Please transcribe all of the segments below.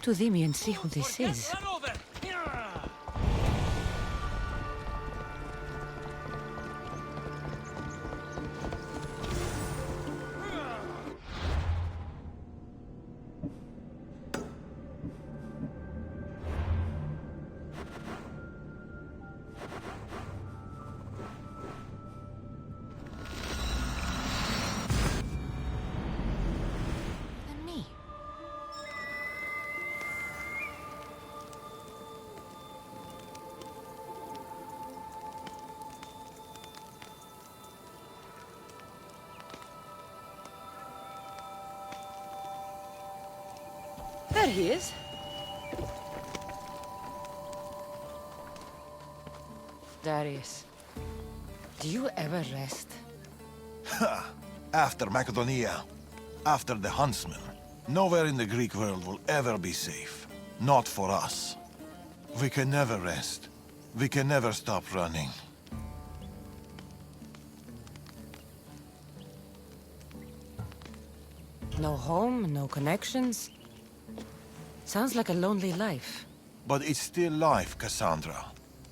to Dhimi and see who this is. There he is. Darius, do you ever rest? After Macedonia, after the Huntsman, nowhere in the Greek world will ever be safe. Not for us. We can never rest. We can never stop running. No home, no connections. Sounds like a lonely life. But it's still life, Cassandra.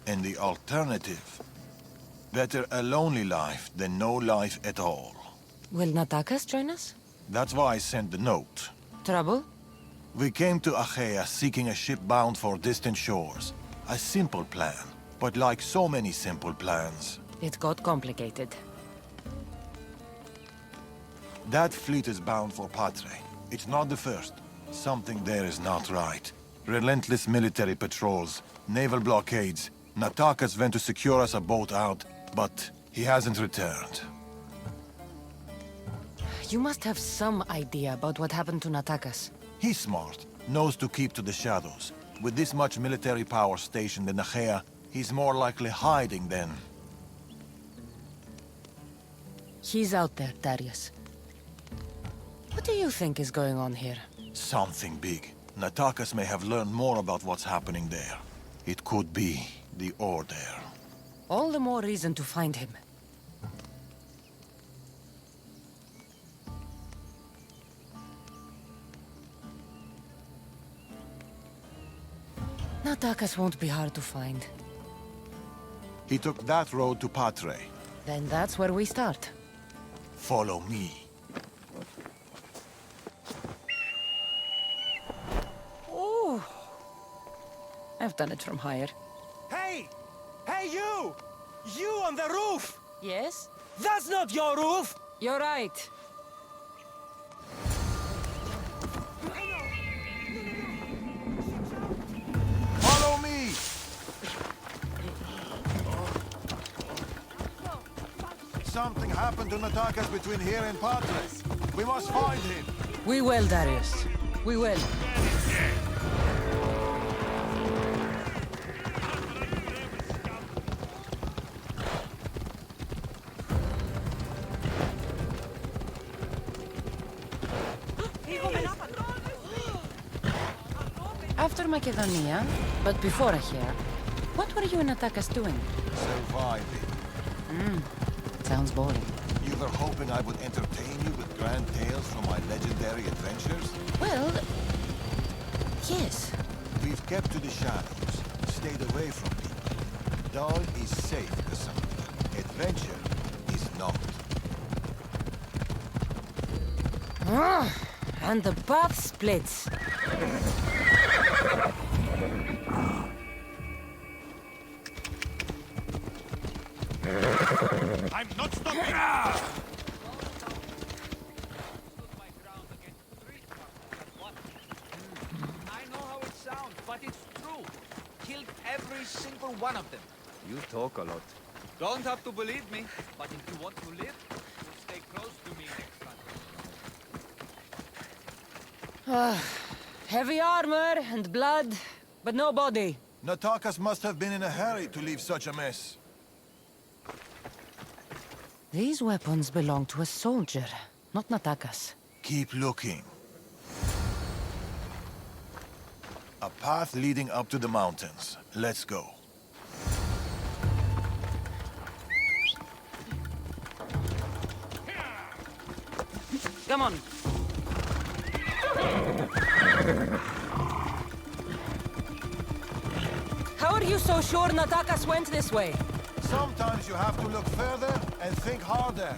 And the alternative? Better a lonely life than no life at all. Will Natakas join us? That's why I sent the note. Trouble? We came to Achaea seeking a ship bound for distant shores. A simple plan. But like so many simple plans, It got complicated. that fleet is bound for Patre. It's not the first. Something there is not right. Relentless military patrols, naval blockades. Natakas went to secure us a boat out, but he hasn't returned. You must have some idea about what happened to Natakas. He's smart, knows to keep to the shadows. With this much military power stationed in Achaea, he's more likely hiding than... He's out there, Darius. What do you think is going on here? something big. Natakas may have learned more about what's happening there. It could be the Order. All the more reason to find him. Natakas won't be hard to find. He took that road to Patre. Then that's where we start. Follow me. Oh, I've done it from higher. Hey! Hey, you! You on the roof! Yes? That's not your roof! You're right. Follow me! Something happened to Natakas between here and Patre. We must find him. We will, Darius. We will. After Macedonia, but before Achaea, what were you and Natakas doing? Surviving. Sounds boring. You were hoping I would entertain you with grand tales from my legendary adventures? Well, yes. We've kept to the shadows, stayed away from people. Dawn is safe, Cassandra. Adventure is not. And the path splits. I'm not stopping! I know how it sounds, but it's true. Killed every single one of them. You talk a lot. Don't have to believe me, but if you want to live, you stay close to me next time. Heavy armor and blood, but no body. Natakas must have been in a hurry to leave such a mess. These weapons belong to a soldier, not Natakas. Keep looking. A path leading up to the mountains. Let's go. Come on. How are you so sure Natakas went this way? Sometimes you have to look further and think harder.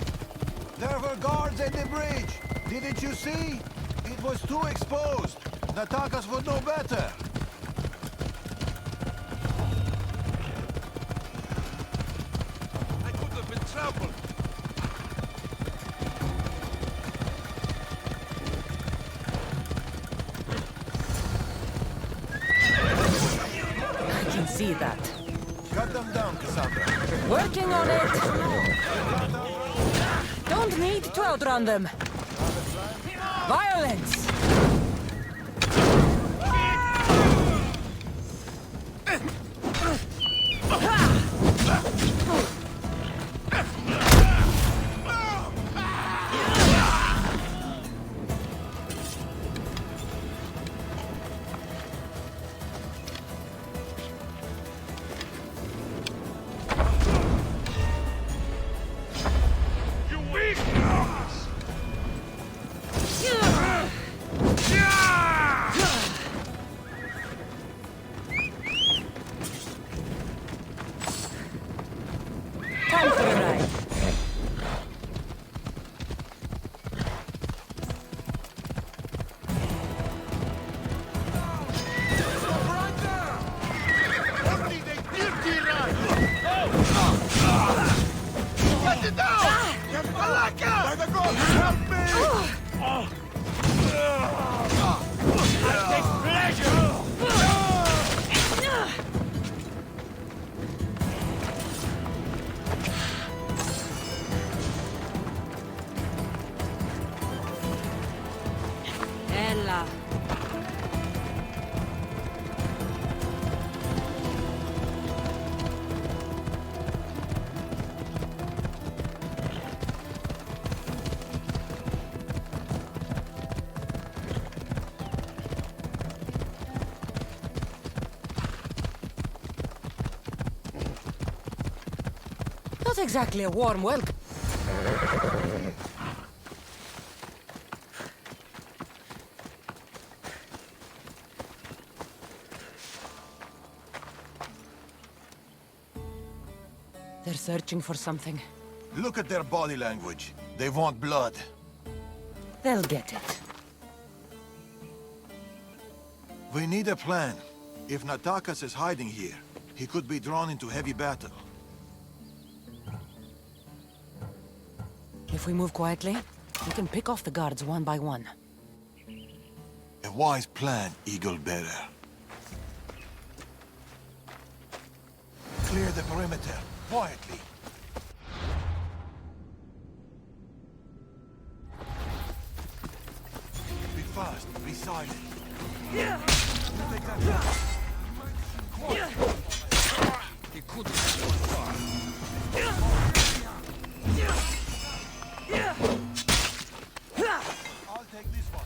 There were guards at the bridge. Didn't you see? It was too exposed. Natakas would know better. I could have been trampled. I can see that. Cut them down, Cassandra. Working on it! Don't need to outrun them. Violence! You weak! Time for a ride. Only they guilty right! Get it down! Malaka! By the gods, help me! I take pleasure! Ella. Not exactly a warm welcome. They're searching for something. Look at their body language. They want blood. They'll get it. We need a plan. If Natakas is hiding here, he could be drawn into heavy battle. If we move quietly, we can pick off the guards one by one. A wise plan, Eagle Bearer. Clear the perimeter, quietly. Be fast, be silent. Take that down. He could have gone far. I'll take this one.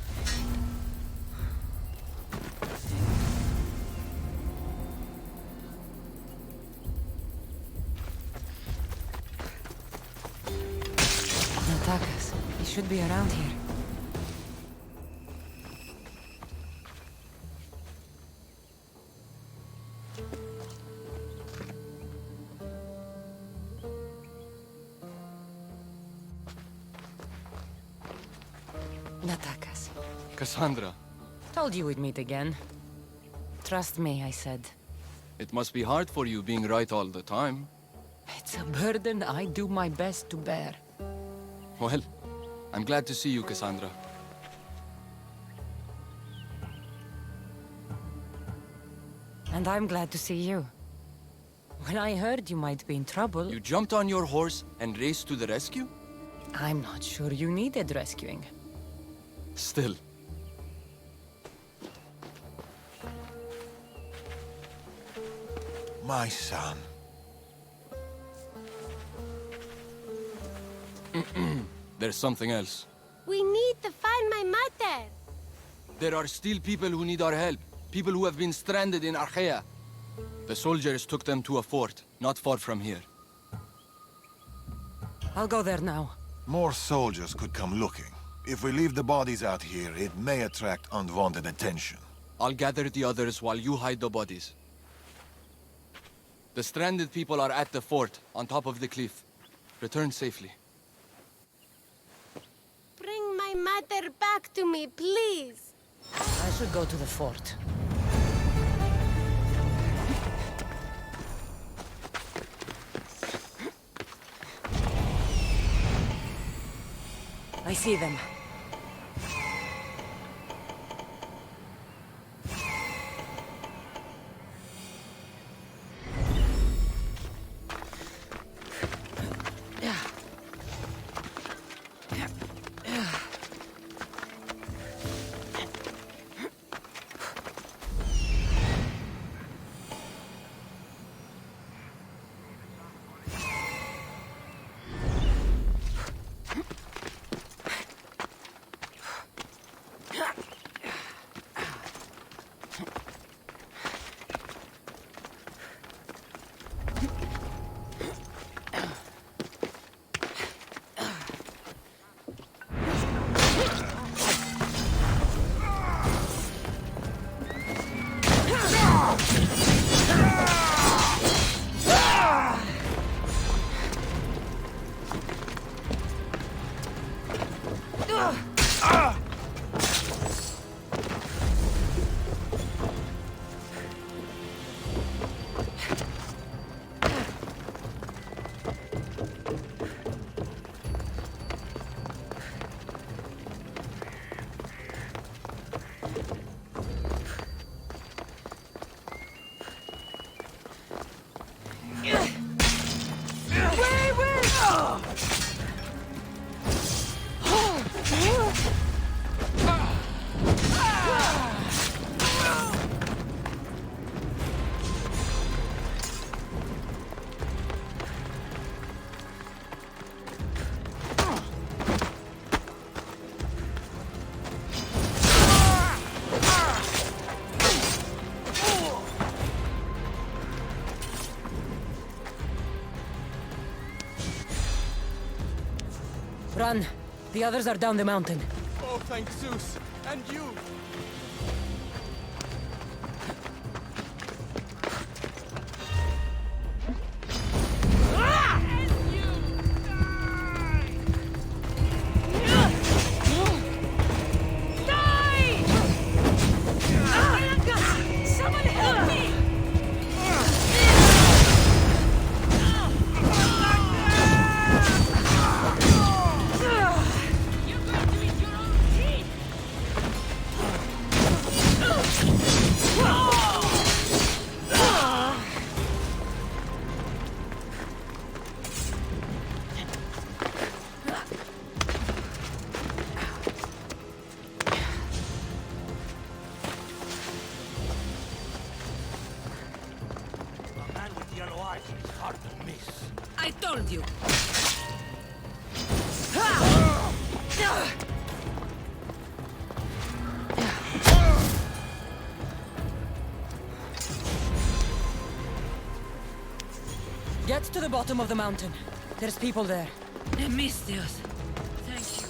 Natakas, he should be around here. Natakas. Cassandra, Told you we'd meet again. Trust me, I said. it must be hard for you being right all the time. It's a burden I do my best to bear. Well, I'm glad to see you, Cassandra. And I'm glad to see you. When I heard you might be in trouble, You jumped on your horse and raced to the rescue? I'm not sure you needed rescuing. Still. My son. There's something else. We need to find my mother. There are still people who need our help. People who have been stranded in Archaea. The soldiers took them to a fort, not far from here. I'll go there now. More soldiers could come looking. If we leave the bodies out here, it may attract unwanted attention. I'll gather the others while you hide the bodies. The stranded people are at the fort, on top of the cliff. Return safely. Bring my mother back to me, please. I should go to the fort. I see them. Run! The others are down the mountain. Oh, thank Zeus! And you! I told you! Get to the bottom of the mountain. There's people there. Emistios. Thank you.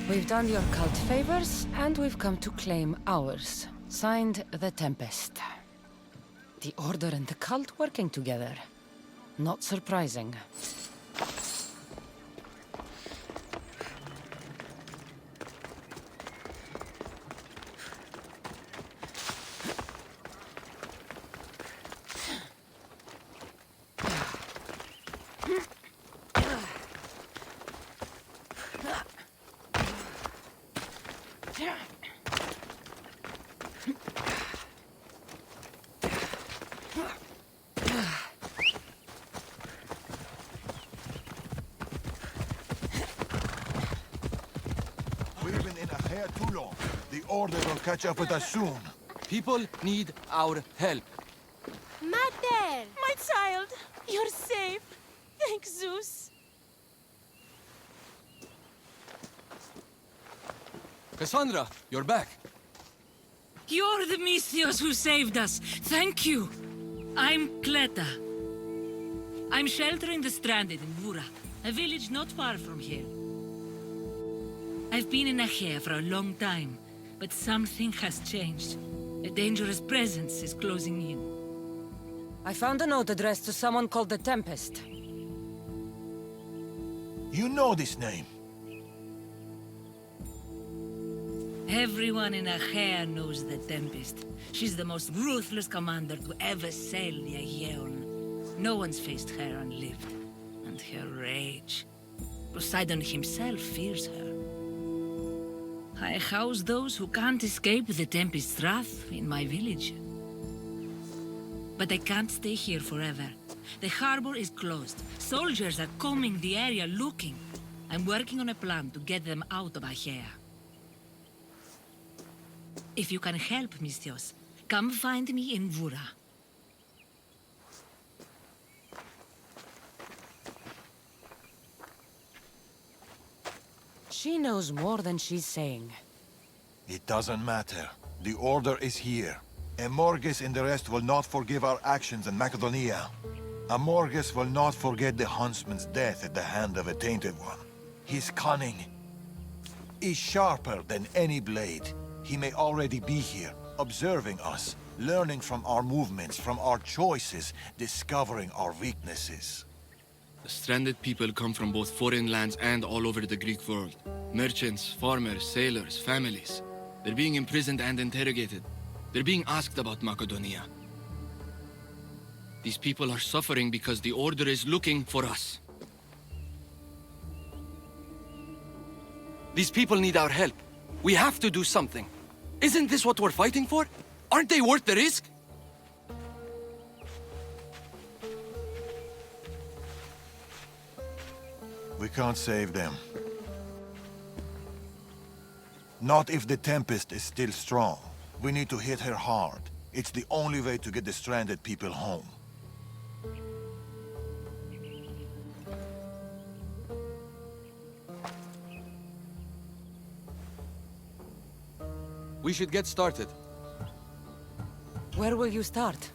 We've done your cult favors, and we've come to claim ours. Signed, the Tempest. The Order and the cult working together. Not surprising. here too long. The Order will catch up with us soon. People need our help. Mater! My child, you're safe. Thank Zeus. Cassandra, you're back. You're the Misthios who saved us. Thank you. I'm Cleta. I'm sheltering the stranded in Vura, a village not far from here. I've been in Achaea for a long time, but something has changed. A dangerous presence is closing in. I found a note addressed to someone called the Tempest. You know this name. Everyone in Achaea knows the Tempest. She's the most ruthless commander to ever sail the Aegean. No one's faced her unlived. And her rage. Poseidon himself fears her. I house those who can't escape the Tempest's wrath in my village. But I can't stay here forever. The harbor is closed. Soldiers are combing the area looking. I'm working on a plan to get them out of Achaea. If you can help, Misthios, come find me in Vura. She knows more than she's saying. It doesn't matter. The Order is here. Amorges and the rest will not forgive our actions in Macedonia. Amorges will not forget the huntsman's death at the hand of a tainted one. His cunning is sharper than any blade. He may already be here, observing us, learning from our movements, from our choices, discovering our weaknesses. The stranded people come from both foreign lands and all over the Greek world. Merchants, farmers, sailors, families. They're being imprisoned and interrogated. They're being asked about Macedonia. These people are suffering because the Order is looking for us. These people need our help. We have to do something. Isn't this what we're fighting for? Aren't they worth the risk? We can't save them. Not if the Tempest is still strong. We need to hit her hard. It's the only way to get the stranded people home. We should get started. Where will you start?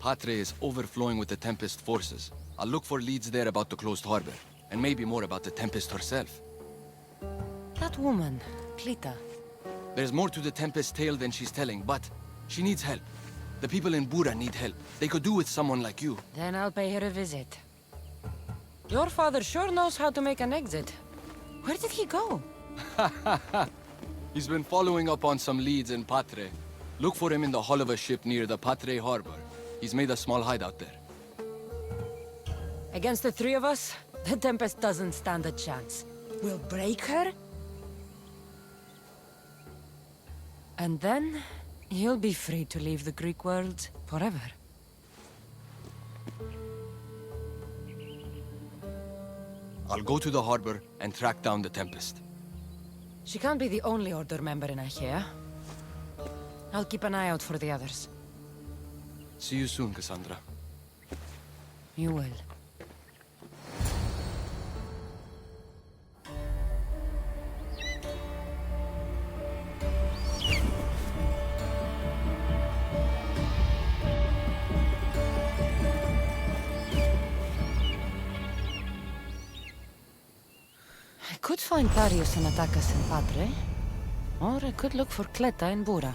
Patre is overflowing with the Tempest forces. I'll look for leads there about the closed harbor, and maybe more about the Tempest herself. That woman, Clita. There's more to the Tempest tale than she's telling, but she needs help. The people in Bura need help. They could do with someone like you. Then I'll pay her a visit. Your father sure knows how to make an exit. Where did he go? He's been following up on some leads in Patre. Look for him in the hull of a ship near the Patre harbor. He's made a small hideout there. Against the three of us, the Tempest doesn't stand a chance. We'll break her. And then, you'll be free to leave the Greek world forever. I'll go to the harbor and track down the Tempest. She can't be the only Order member in Achaea. I'll keep an eye out for the others. See you soon, Cassandra. You will. I could find Darius and Attakas in Patre, or I could look for Cleta in Bura.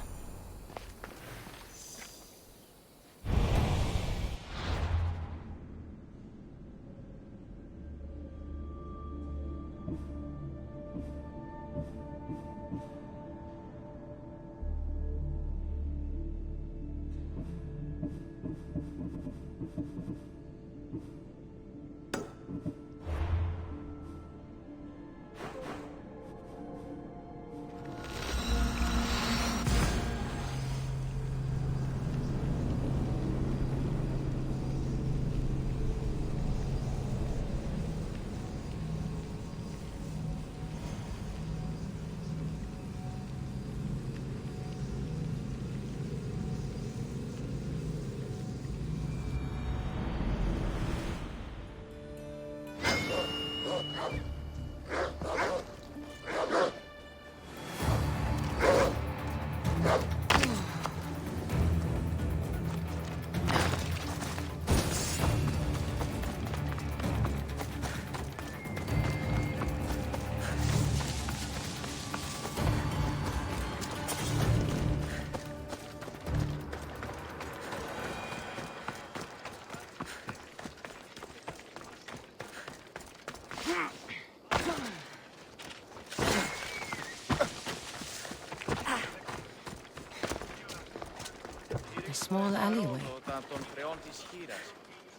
A small alleyway.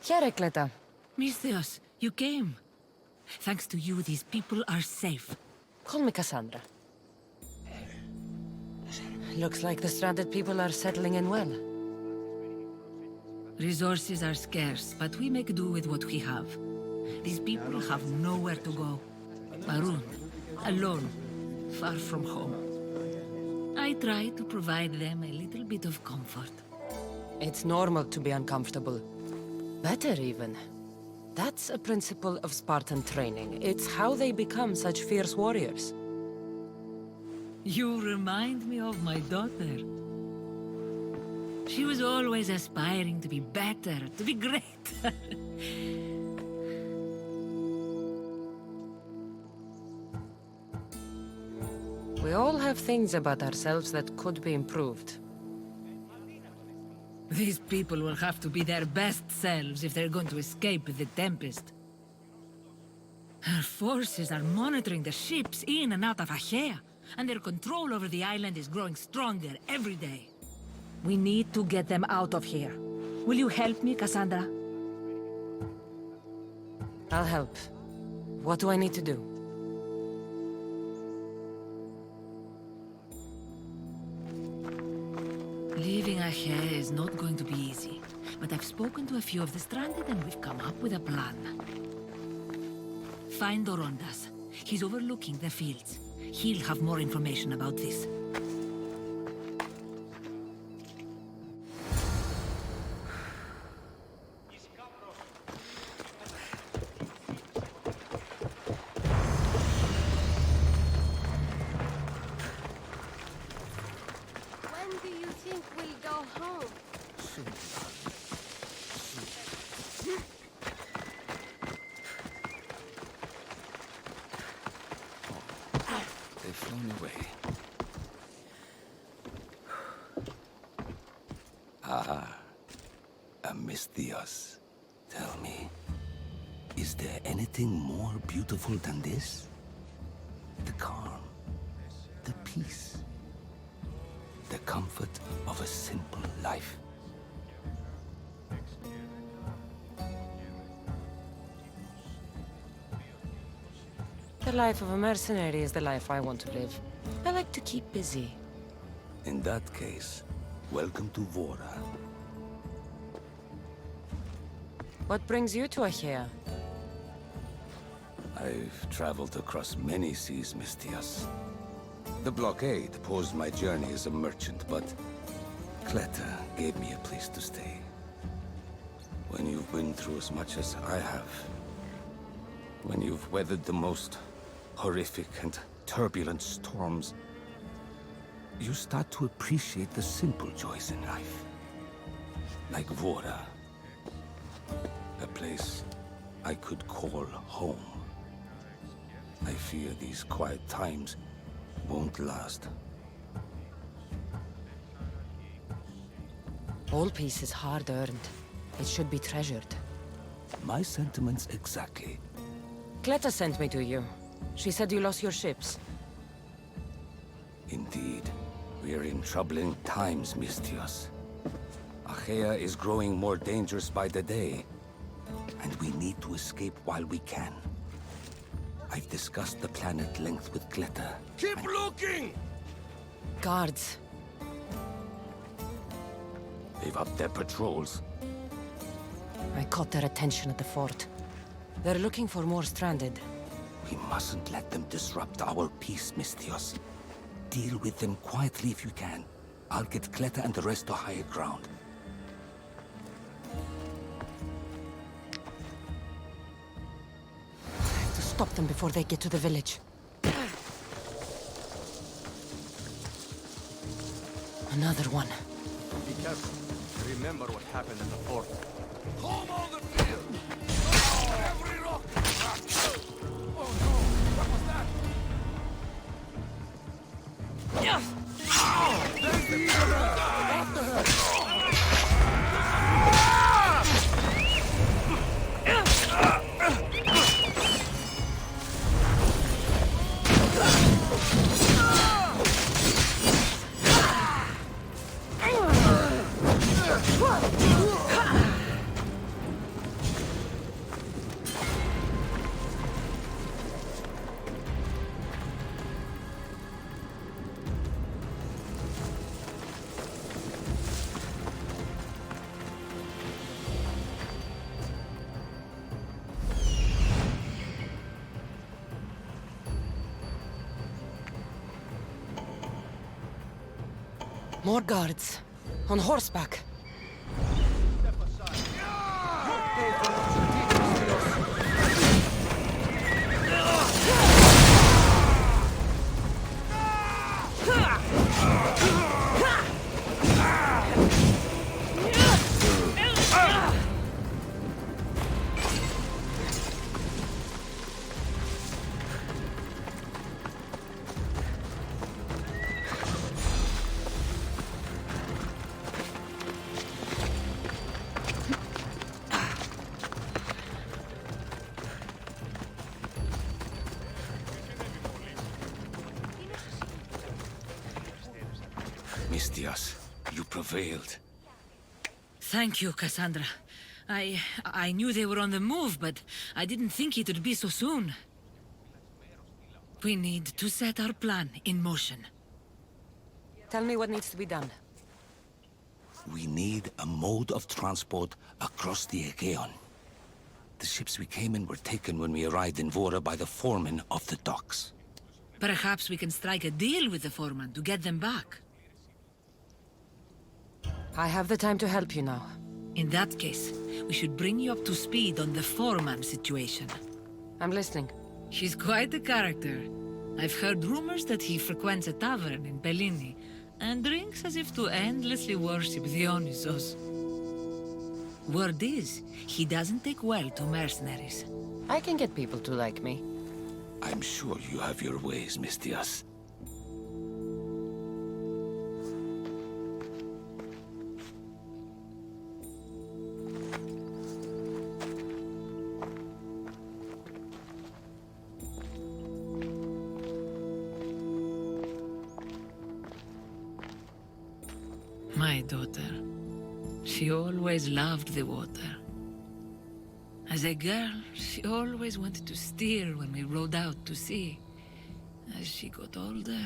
Here, Cleta. Misthios, you came. Thanks to you, these people are safe. Call me Cassandra. Looks like the stranded people are settling in well. Resources are scarce, but we make do with what we have. These people have nowhere to go. Marooned, alone, far from home. I try to provide them a little bit of comfort. It's normal to be uncomfortable. Better even. That's a principle of Spartan training. It's how they become such fierce warriors. You remind me of my daughter. She was always aspiring to be better, to be great. We all have things about ourselves that could be improved. These people will have to be their best selves if they're going to escape the Tempest. Our forces are monitoring the ships in and out of Achaea, and their control over the island is growing stronger every day. We need to get them out of here. Will you help me, Cassandra? I'll help. What do I need to do? Leaving Achaea is not going to be easy, but I've spoken to a few of the stranded and we've come up with a plan. Find Dorondas. He's overlooking the fields. He'll have more information about this. When do you think we'll go home? They've flown away. Misthios, tell me, is there anything more beautiful than this? The calm, the peace, the comfort of a simple life. The life of a mercenary is the life I want to live. I like to keep busy. In that case, welcome to Vora. What brings you to Achaea? I've traveled across many seas, Misthios. The blockade paused my journey as a merchant, but Cleta gave me a place to stay. When you've been through as much as I have, when you've weathered the most horrific and turbulent storms, you start to appreciate the simple joys in life. Like Vora. A place I could call home. I fear these quiet times won't last. All peace is hard-earned. It should be treasured. My sentiments exactly. Cleta sent me to you. She said you lost your ships. Indeed. We are in troubling times, Misthios. Achaea is growing more dangerous by the day, and we need to escape while we can. I've discussed the plan at length with Cleta. Keep looking! Guards. They've upped their patrols. I caught their attention at the fort. They're looking for more stranded. We mustn't let them disrupt our peace, Misthios. Deal with them quietly if you can. I'll get Cleta and the rest to higher ground. stop them before they get to the village. Another one. Be careful. Remember what happened in the fort. Home on the field! Every rock! Oh no! What was that? There's the eagle! After her! More guards. On horseback. Mistias, you prevailed. Thank you, Cassandra. I knew they were on the move, but I didn't think it would be so soon. We need to set our plan in motion. Tell me what needs to be done. We need a mode of transport across the Aegean. The ships we came in were taken when we arrived in Vora by the foreman of the docks. Perhaps we can strike a deal with the foreman to get them back. I have the time to help you now. In that case, we should bring you up to speed on the foreman situation. I'm listening. He's quite a character. I've heard rumors that he frequents a tavern in Bellini and drinks as if to endlessly worship Dionysos. Word is, he doesn't take well to mercenaries. I can get people to like me. I'm sure you have your ways, Mistias. My daughter. She always loved the water. As a girl, she always wanted to steer when we rode out to sea. As she got older...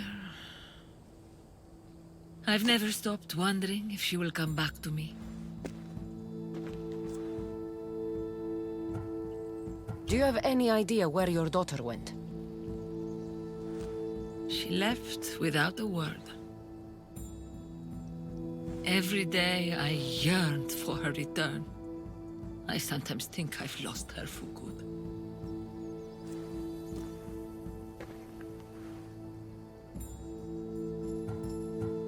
I've never stopped wondering if she will come back to me. Do you have any idea where your daughter went? She left without a word. Every day I yearned for her return. I sometimes think I've lost her for good.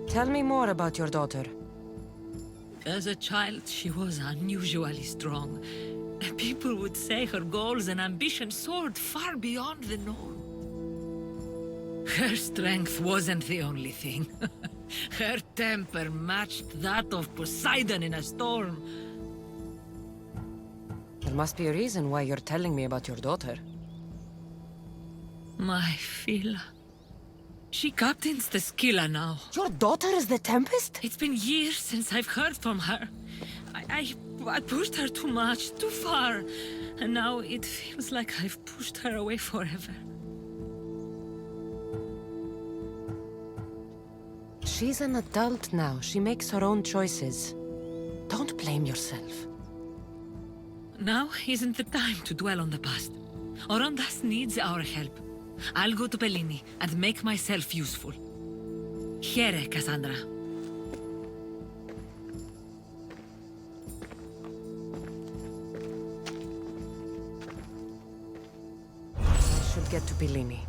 Tell me more about your daughter. As a child, she was unusually strong. People would say her goals and ambitions soared far beyond the norm. Her strength wasn't the only thing. Her temper matched that of Poseidon in a storm. There must be a reason why you're telling me about your daughter. My Phila. She captains the Scylla now. Your daughter is the Tempest? It's been years since I've heard from her. I pushed her too much, too far. And now it feels like I've pushed her away forever. She's an adult now. She makes her own choices. Don't blame yourself. Now isn't the time to dwell on the past. Orondas needs our help. I'll go to Bellini and make myself useful. Here, Cassandra. should get to Bellini.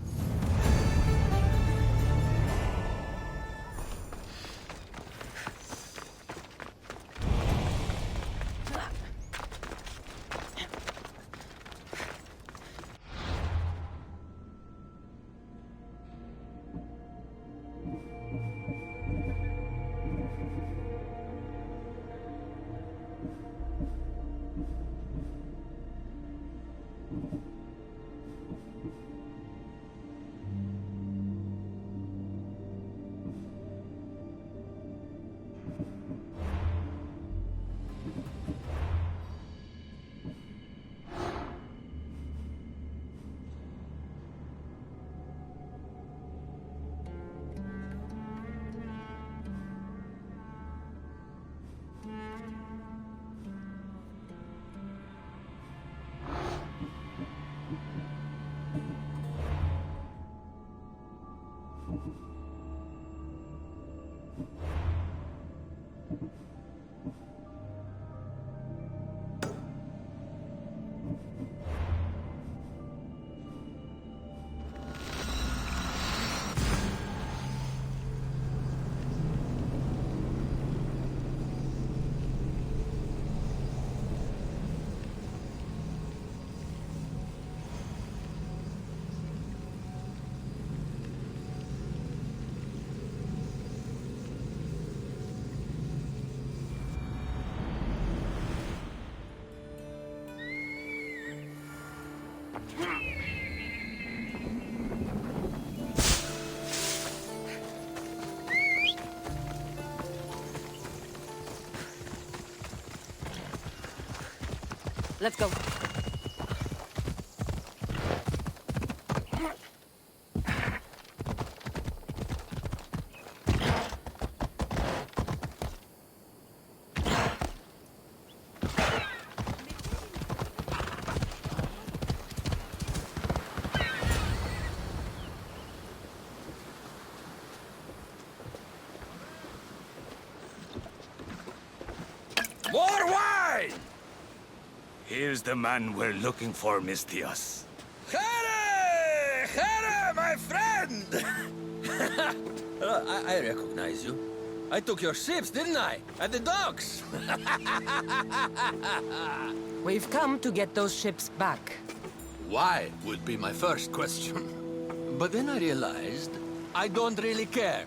Let's go. More wine! Here's the man we're looking for, Mistios. Here! Here, my friend! I recognize you. I took your ships, didn't I? At the docks! We've come to get those ships back. Why would be my first question. But then I realized I don't really care.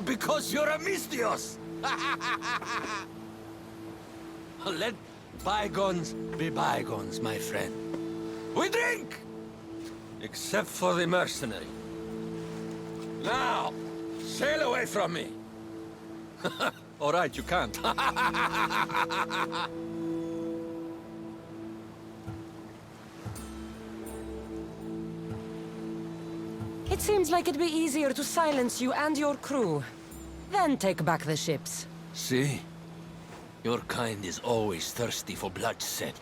Because you're a Mistios! Let bygones be bygones, my friend. We drink! Except for the mercenary. Now, sail away from me. All right, you can't. It seems like it'd be easier to silence you and your crew, then take back the ships. See? Your kind is always thirsty for bloodshed.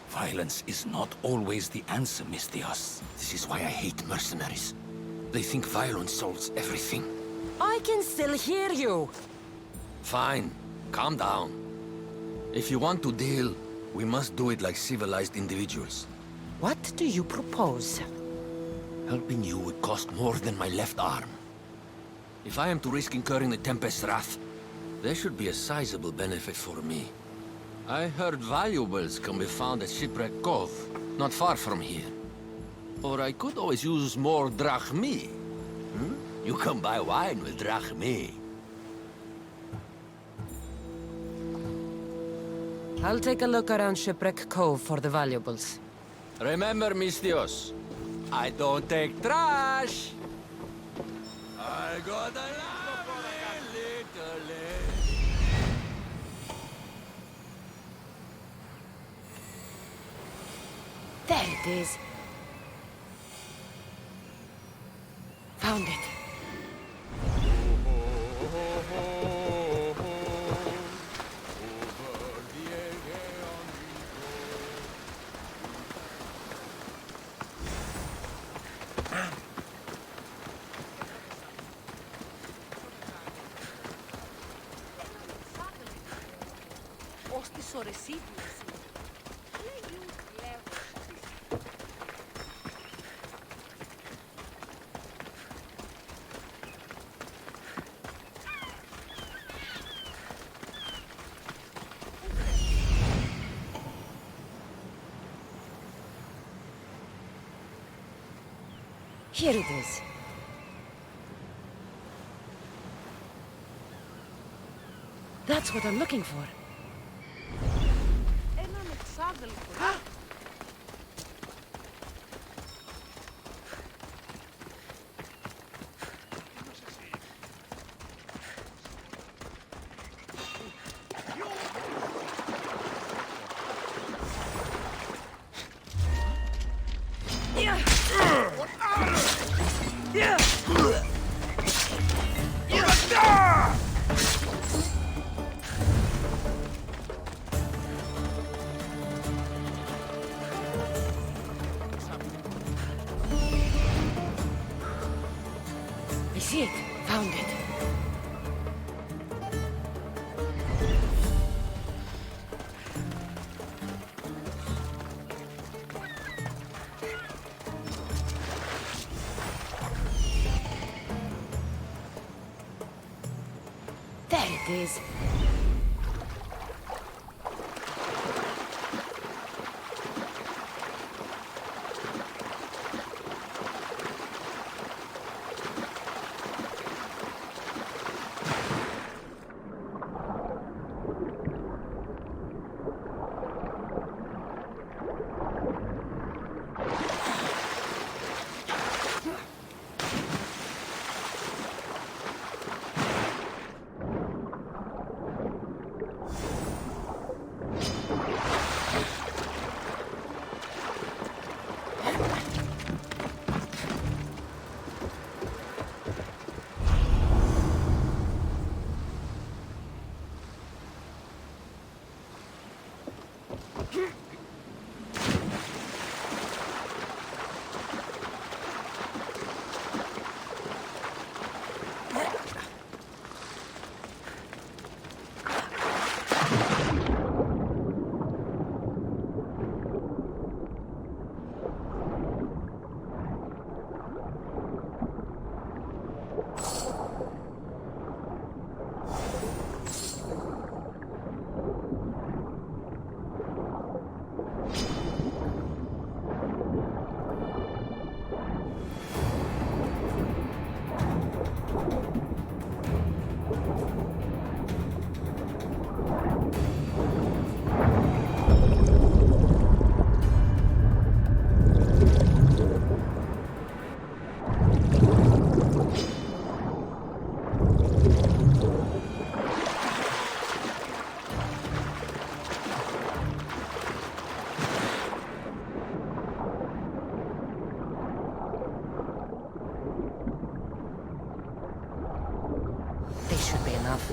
Violence is not always the answer, Mistios. This is why I hate mercenaries. They think violence solves everything. I can still hear you. Fine. Calm down. If you want to deal, we must do it like civilized individuals. What do you propose? Helping you would cost more than my left arm. If I am to risk incurring the Tempest's wrath, there should be a sizable benefit for me. I heard valuables can be found at Shipwreck Cove, not far from here. Or I could always use more drachmi. You can buy wine with drachmi. I'll take a look around Shipwreck Cove for the valuables. Remember, Mistios, I don't take trash! I got a lovely little lady. There it is. Found it. Here it is. That's what I'm looking for. I see it. Found it. There it is. Should be enough.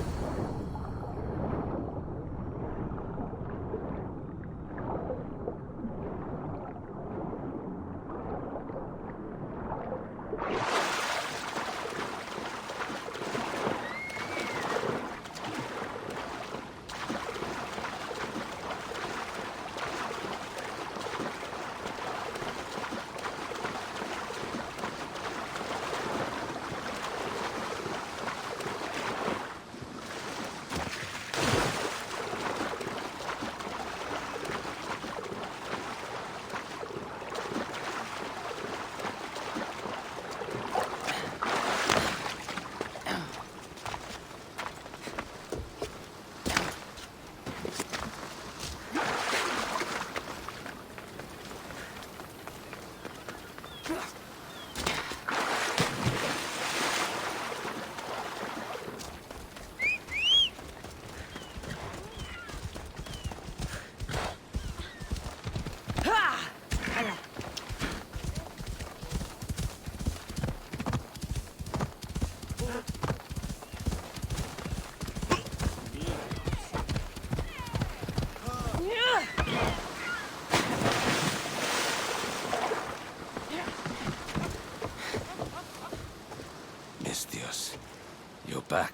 You're back.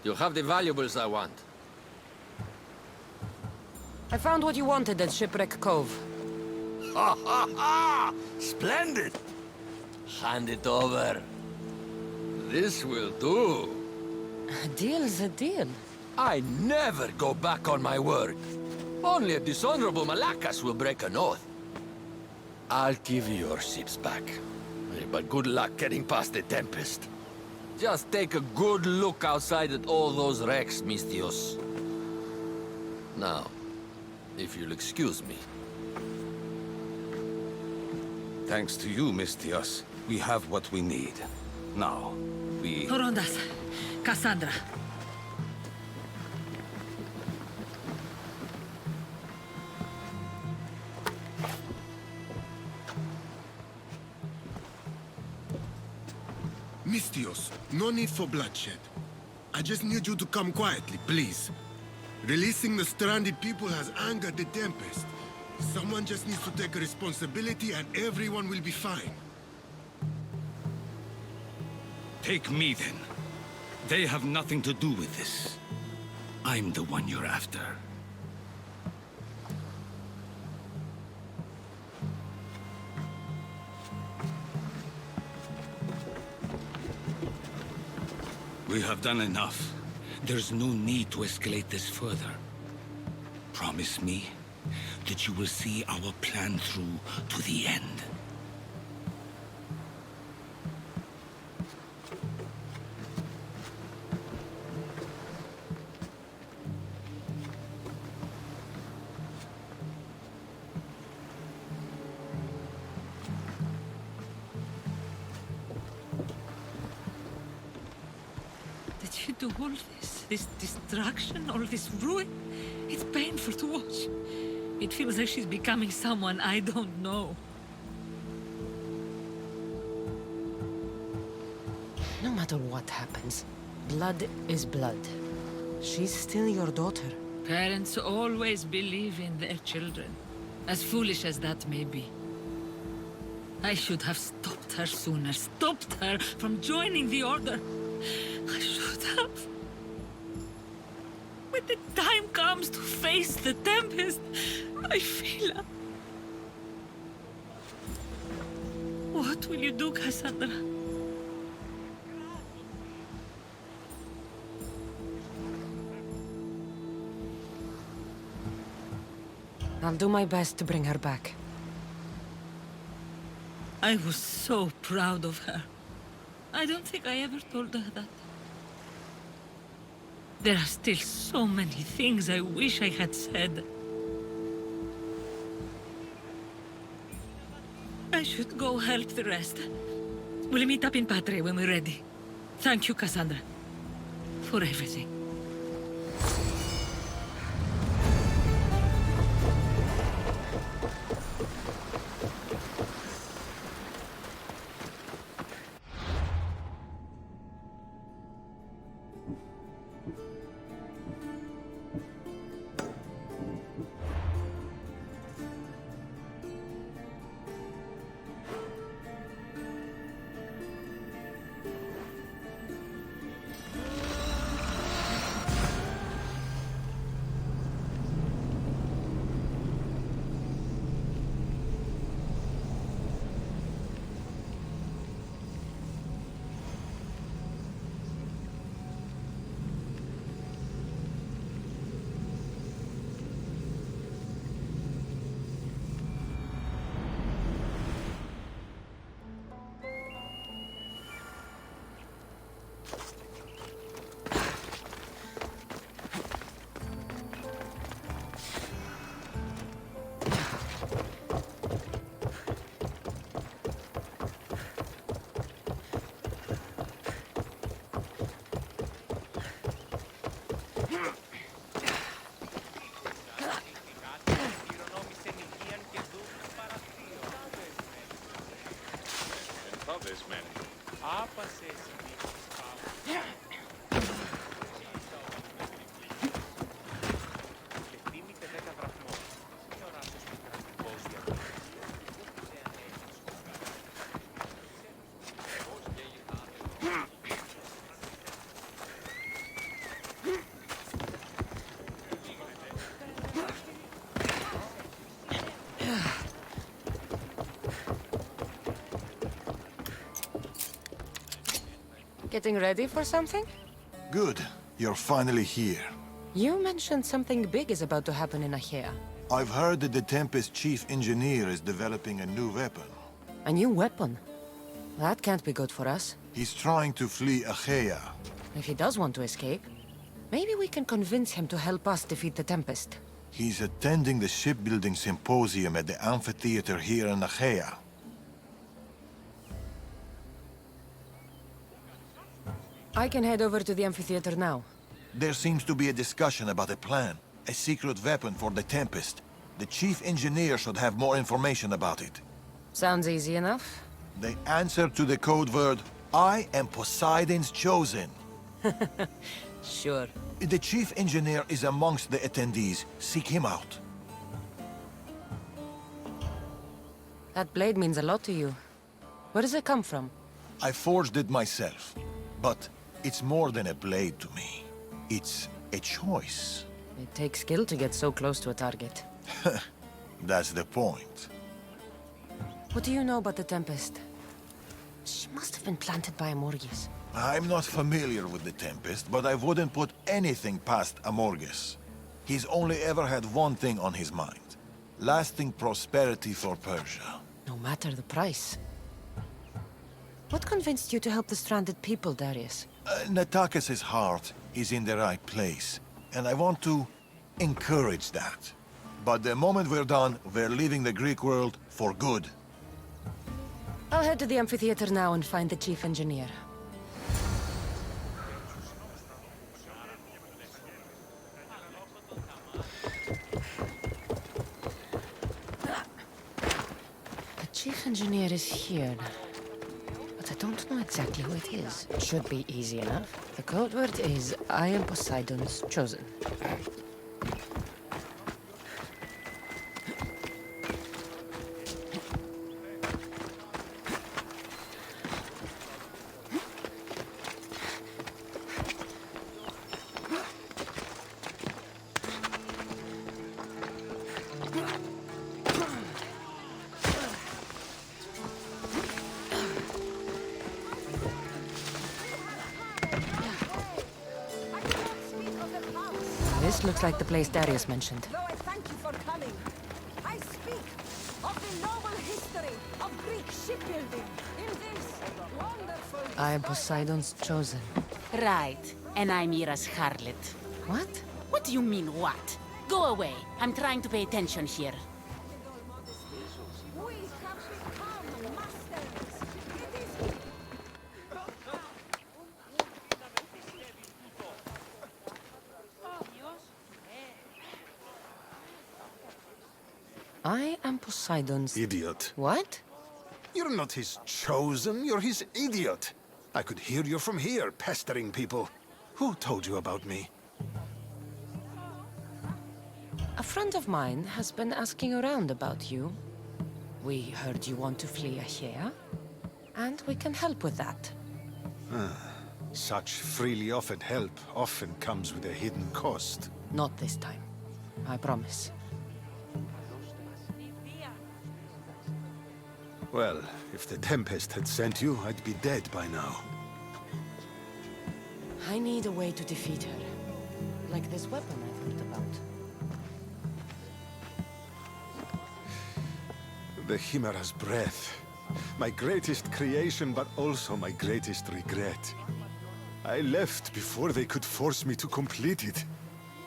You have the valuables I want. I found what you wanted at Shipwreck Cove. Ha ha ha! Splendid! Hand it over. This will do. A deal's a deal. I never go back on my word. Only a dishonorable Malakas will break an oath. I'll give you your ships back. But good luck getting past the Tempest. Just take a good look outside at all those wrecks, Mistios. Now, if you'll excuse me. Thanks to you, Mistios, we have what we need. Now, we... Horondas, Cassandra. Mistios, no need for bloodshed. I just need you to come quietly, please. Releasing the stranded people has angered the Tempest. Someone just needs to take responsibility and everyone will be fine. Take me, then. They have nothing to do with this. I'm the one you're after. We have done enough. There's no need to escalate this further. Promise me that you will see our plan through to the end. Did you do all this? This destruction, all this ruin? It's painful to watch. It feels like she's becoming someone I don't know. No matter what happens, blood is blood. She's still your daughter. Parents always believe in their children, as foolish as that may be. I should have stopped her sooner, stopped her from joining the Order. I should have. When the time comes to face the Tempest, I feel... What will you do, Cassandra? I'll do my best to bring her back. I was so proud of her. I don't think I ever told her that. There are still so many things I wish I had said. I should go help the rest. We'll meet up in Patre when we're ready. Thank you, Cassandra, for everything. Getting ready for something? Good. You're finally here. You mentioned something big is about to happen in Achaea. I've heard that the Tempest chief engineer is developing a new weapon. A new weapon? That can't be good for us. He's trying to flee Achaea. If he does want to escape, maybe we can convince him to help us defeat the Tempest. He's attending the shipbuilding symposium at the amphitheater here in Achaea. I can head over to the amphitheater now. There seems to be a discussion about a plan. A secret weapon for the Tempest. The chief engineer should have more information about it. Sounds easy enough. The answer to the code word, I am Poseidon's chosen. Sure. The chief engineer is amongst the attendees. Seek him out. That blade means a lot to you. Where does it come from? I forged it myself. But it's more than a blade to me. It's a choice. It takes skill to get so close to a target. That's the point. What do you know about the Tempest? She must have been planted by Amorges. I'm not familiar with the Tempest, but I wouldn't put anything past Amorges. He's only ever had one thing on his mind. Lasting prosperity for Persia. No matter the price. What convinced you to help the stranded people, Darius? Natakis' heart is in the right place, and I want to encourage that. But the moment we're done, we're leaving the Greek world for good. I'll head to the amphitheater now and find the chief engineer. The chief engineer is here, but I don't know exactly who it is. It should be easy enough. The code word is, I am Poseidon's chosen. This looks like the place Darius mentioned. Though I thank you for coming, I speak of the noble history of Greek shipbuilding in this wonderful... I am Poseidon's chosen. Right. And I'm Mira's harlot. What? What do you mean, what? Go away. I'm trying to pay attention here. We have become masters. It is... I am Poseidon's... Idiot. What? You're not his chosen, you're his idiot. I could hear you from here, pestering people. Who told you about me? A friend of mine has been asking around about you. We heard you want to flee Achaea, and we can help with that. Such freely offered help often comes with a hidden cost. Not this time. I promise. Well, if the Tempest had sent you, I'd be dead by now. I need a way to defeat her. Like this weapon I've heard about. The Chimera's breath. My greatest creation, but also my greatest regret. I left before they could force me to complete it.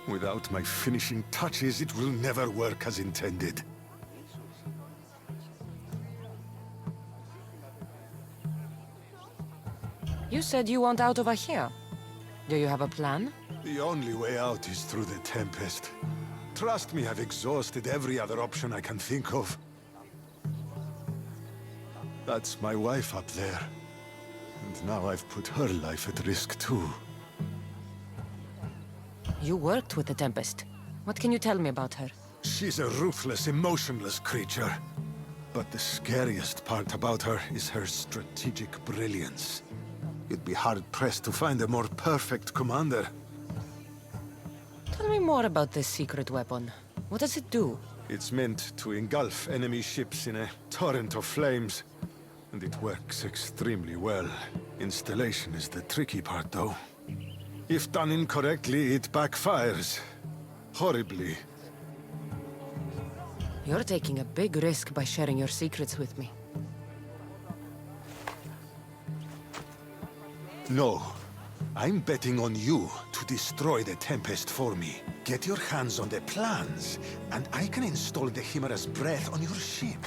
Without my finishing touches, it will never work as intended. You said you want out of Achaea. Do you have a plan? The only way out is through the Tempest. Trust me, I've exhausted every other option I can think of. That's my wife up there. And now I've put her life at risk too. You worked with the Tempest. What can you tell me about her? She's a ruthless, emotionless creature. But the scariest part about her is her strategic brilliance. You'd be hard-pressed to find a more perfect commander. Tell me more about this secret weapon. What does it do? It's meant to engulf enemy ships in a torrent of flames. And it works extremely well. Installation is the tricky part, though. If done incorrectly, it backfires. Horribly. You're taking a big risk by sharing your secrets with me. No. I'm betting on you to destroy the Tempest for me. Get your hands on the plans, and I can install the Chimera's breath on your ship.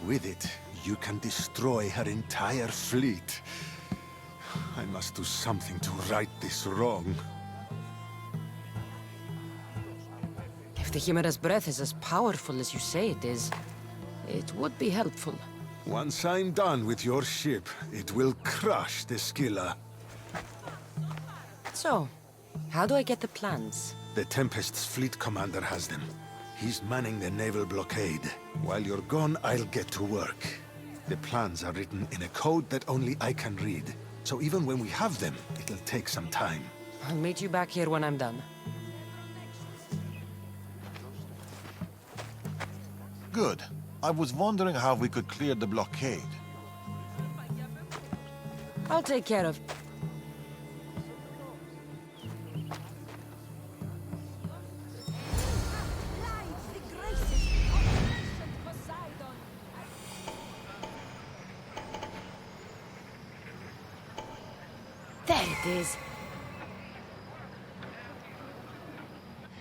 With it, you can destroy her entire fleet. I must do something to right this wrong. If the Chimera's breath is as powerful as you say it is, it would be helpful. Once I'm done with your ship, it will crush the Scylla. So, how do I get the plans? The Tempest's fleet commander has them. He's manning the naval blockade. While you're gone, I'll get to work. The plans are written in a code that only I can read. So even when we have them, it'll take some time. I'll meet you back here when I'm done. Good. I was wondering how we could clear the blockade. I'll take care of... There it is.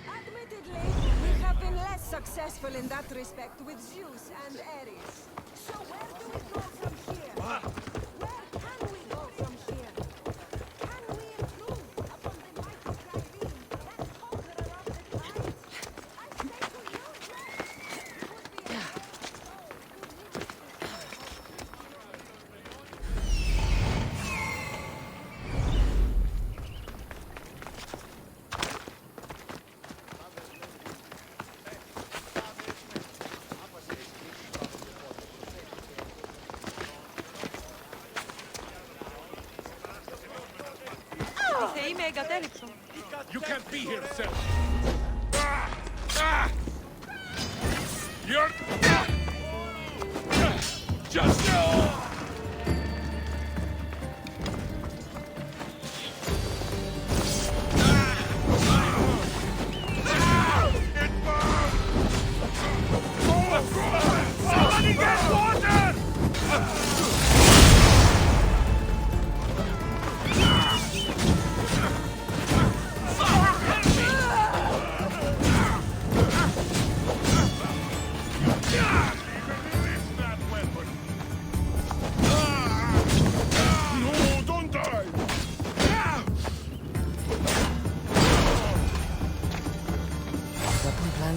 Admittedly, we have been less successful in that respect with Zeus and Ares. So where do we go from here? Where can we go from here? Can we improve upon the mighty Trident, that conqueror of the tides? I say to you, yes. It would be a You can't be here, sir. You're... Just... Somebody get water!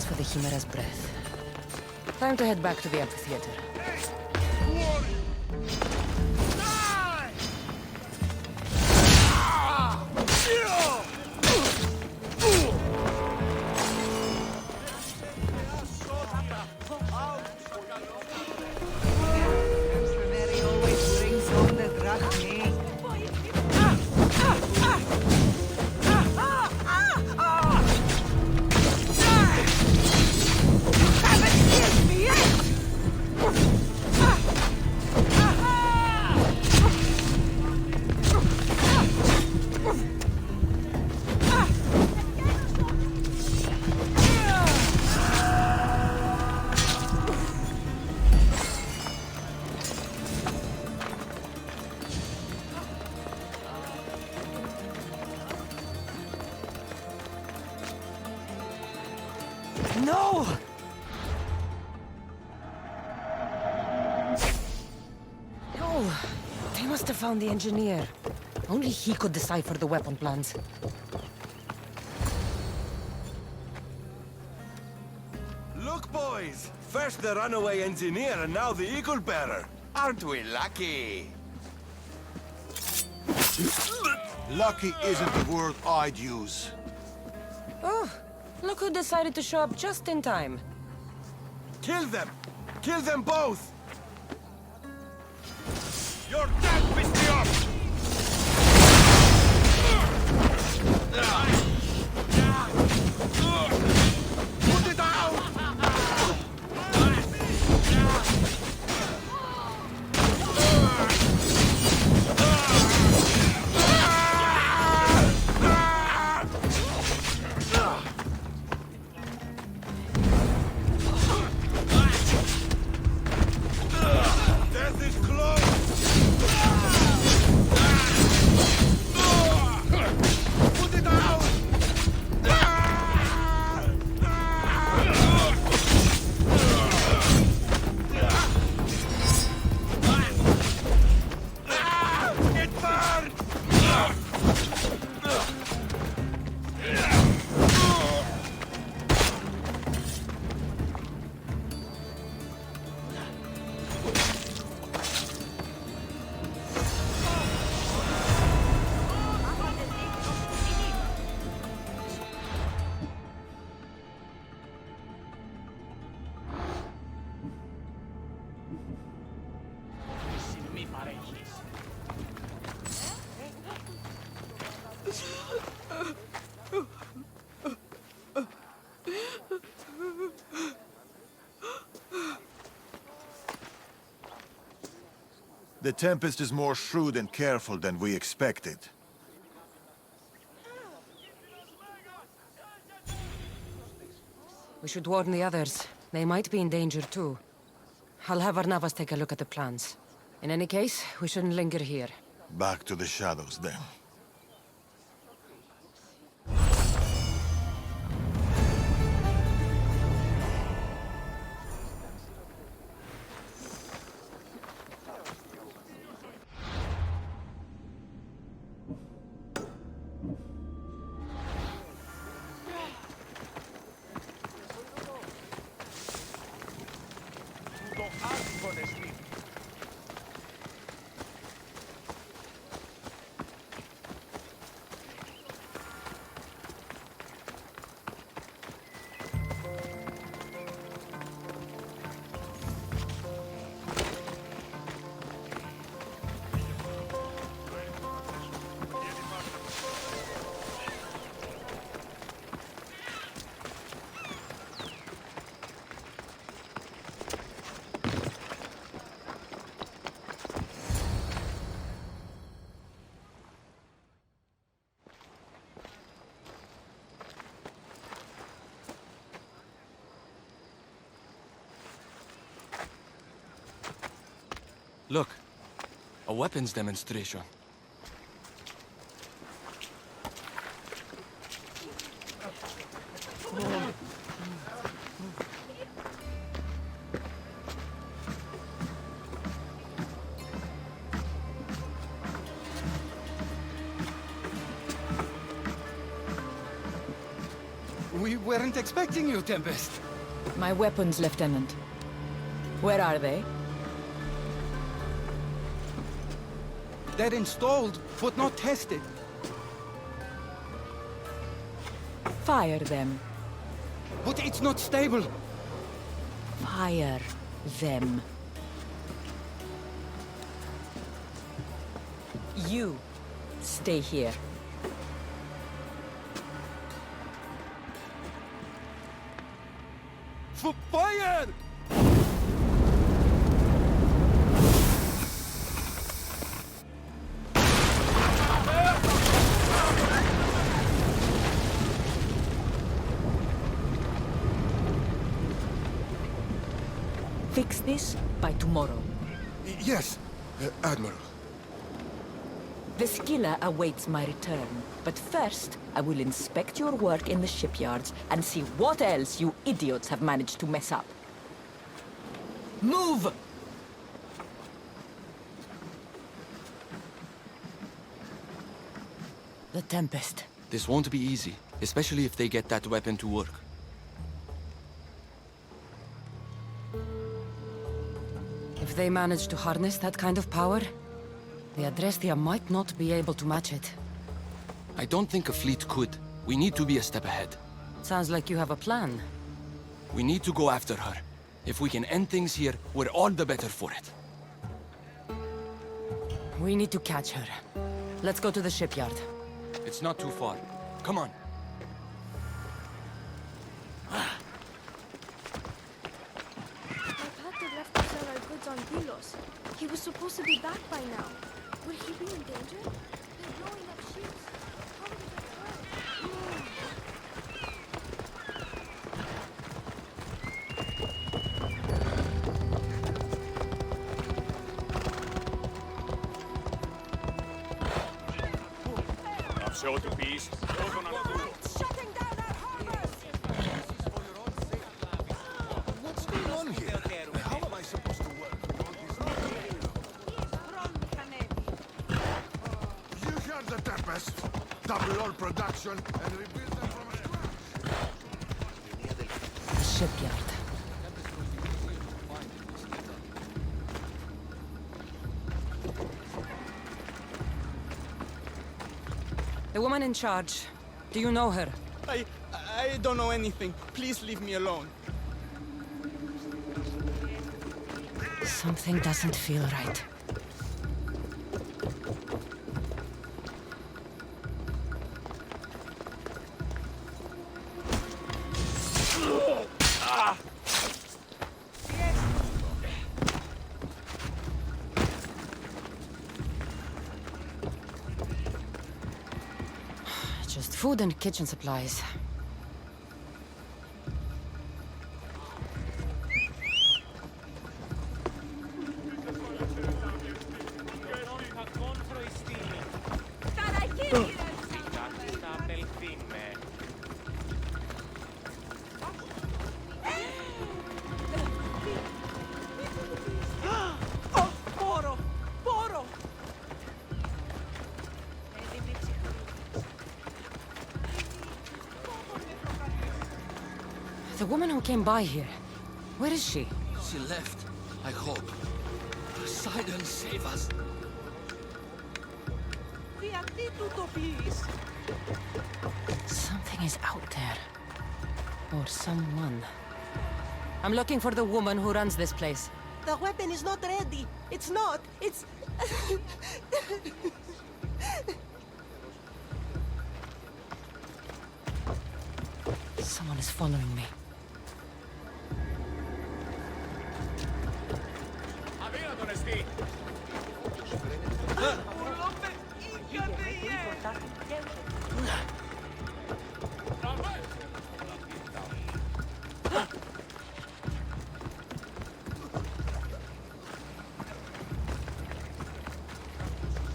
For the Chimera's breath. Time to head back to the amphitheater. No! No! They must have found the engineer. Only he could decipher the weapon plans. Look, boys! First the runaway engineer and now the eagle bearer. Aren't we lucky? Lucky isn't the word I'd use. Oh, look who decided to show up just in time. Kill them! Kill them both! Your dad pissed me off! Put it out! The Tempest is more shrewd and careful than we expected. We should warn the others. They might be in danger too. I'll have Arnavas take a look at the plans. In any case, we shouldn't linger here. Back to the shadows, then. Look, a weapons demonstration. We weren't expecting you, Tempest. My weapons, Lieutenant. Where are they? They're installed, but not tested. Fire them. But it's not stable. Fire them. You stay here. Fire! Fix this by tomorrow. Yes, Admiral. The skiller awaits my return. But first, I will inspect your work in the shipyards and see what else you idiots have managed to mess up. Move! The Tempest. This won't be easy, especially if they get that weapon to work. If they manage to harness that kind of power, the Adrestia might not be able to match it. I don't think a fleet could. We need to be a step ahead. Sounds like you have a plan. We need to go after her. If we can end things here, we're all the better for it. We need to catch her. Let's go to the shipyard. It's not too far. Come on. My pater left to sell our goods on Delos. He was supposed to be back by now. Will he be in danger? They're blowing up ships. How will he get So to peace. Shutting down our harbors! What's going on here? How am I supposed to work? You heard the Tempest. Double all production and rebuild them from scratch. The shipyard. The woman in charge. Do you know her? I don't know anything. Please leave me alone. Something doesn't feel right. Just food and kitchen supplies. The woman who came by here, where is she? She left, I hope. Poseidon, save us. Something is out there. Or someone. I'm looking for the woman who runs this place. The weapon is not ready. It's not. It's... Someone is following me.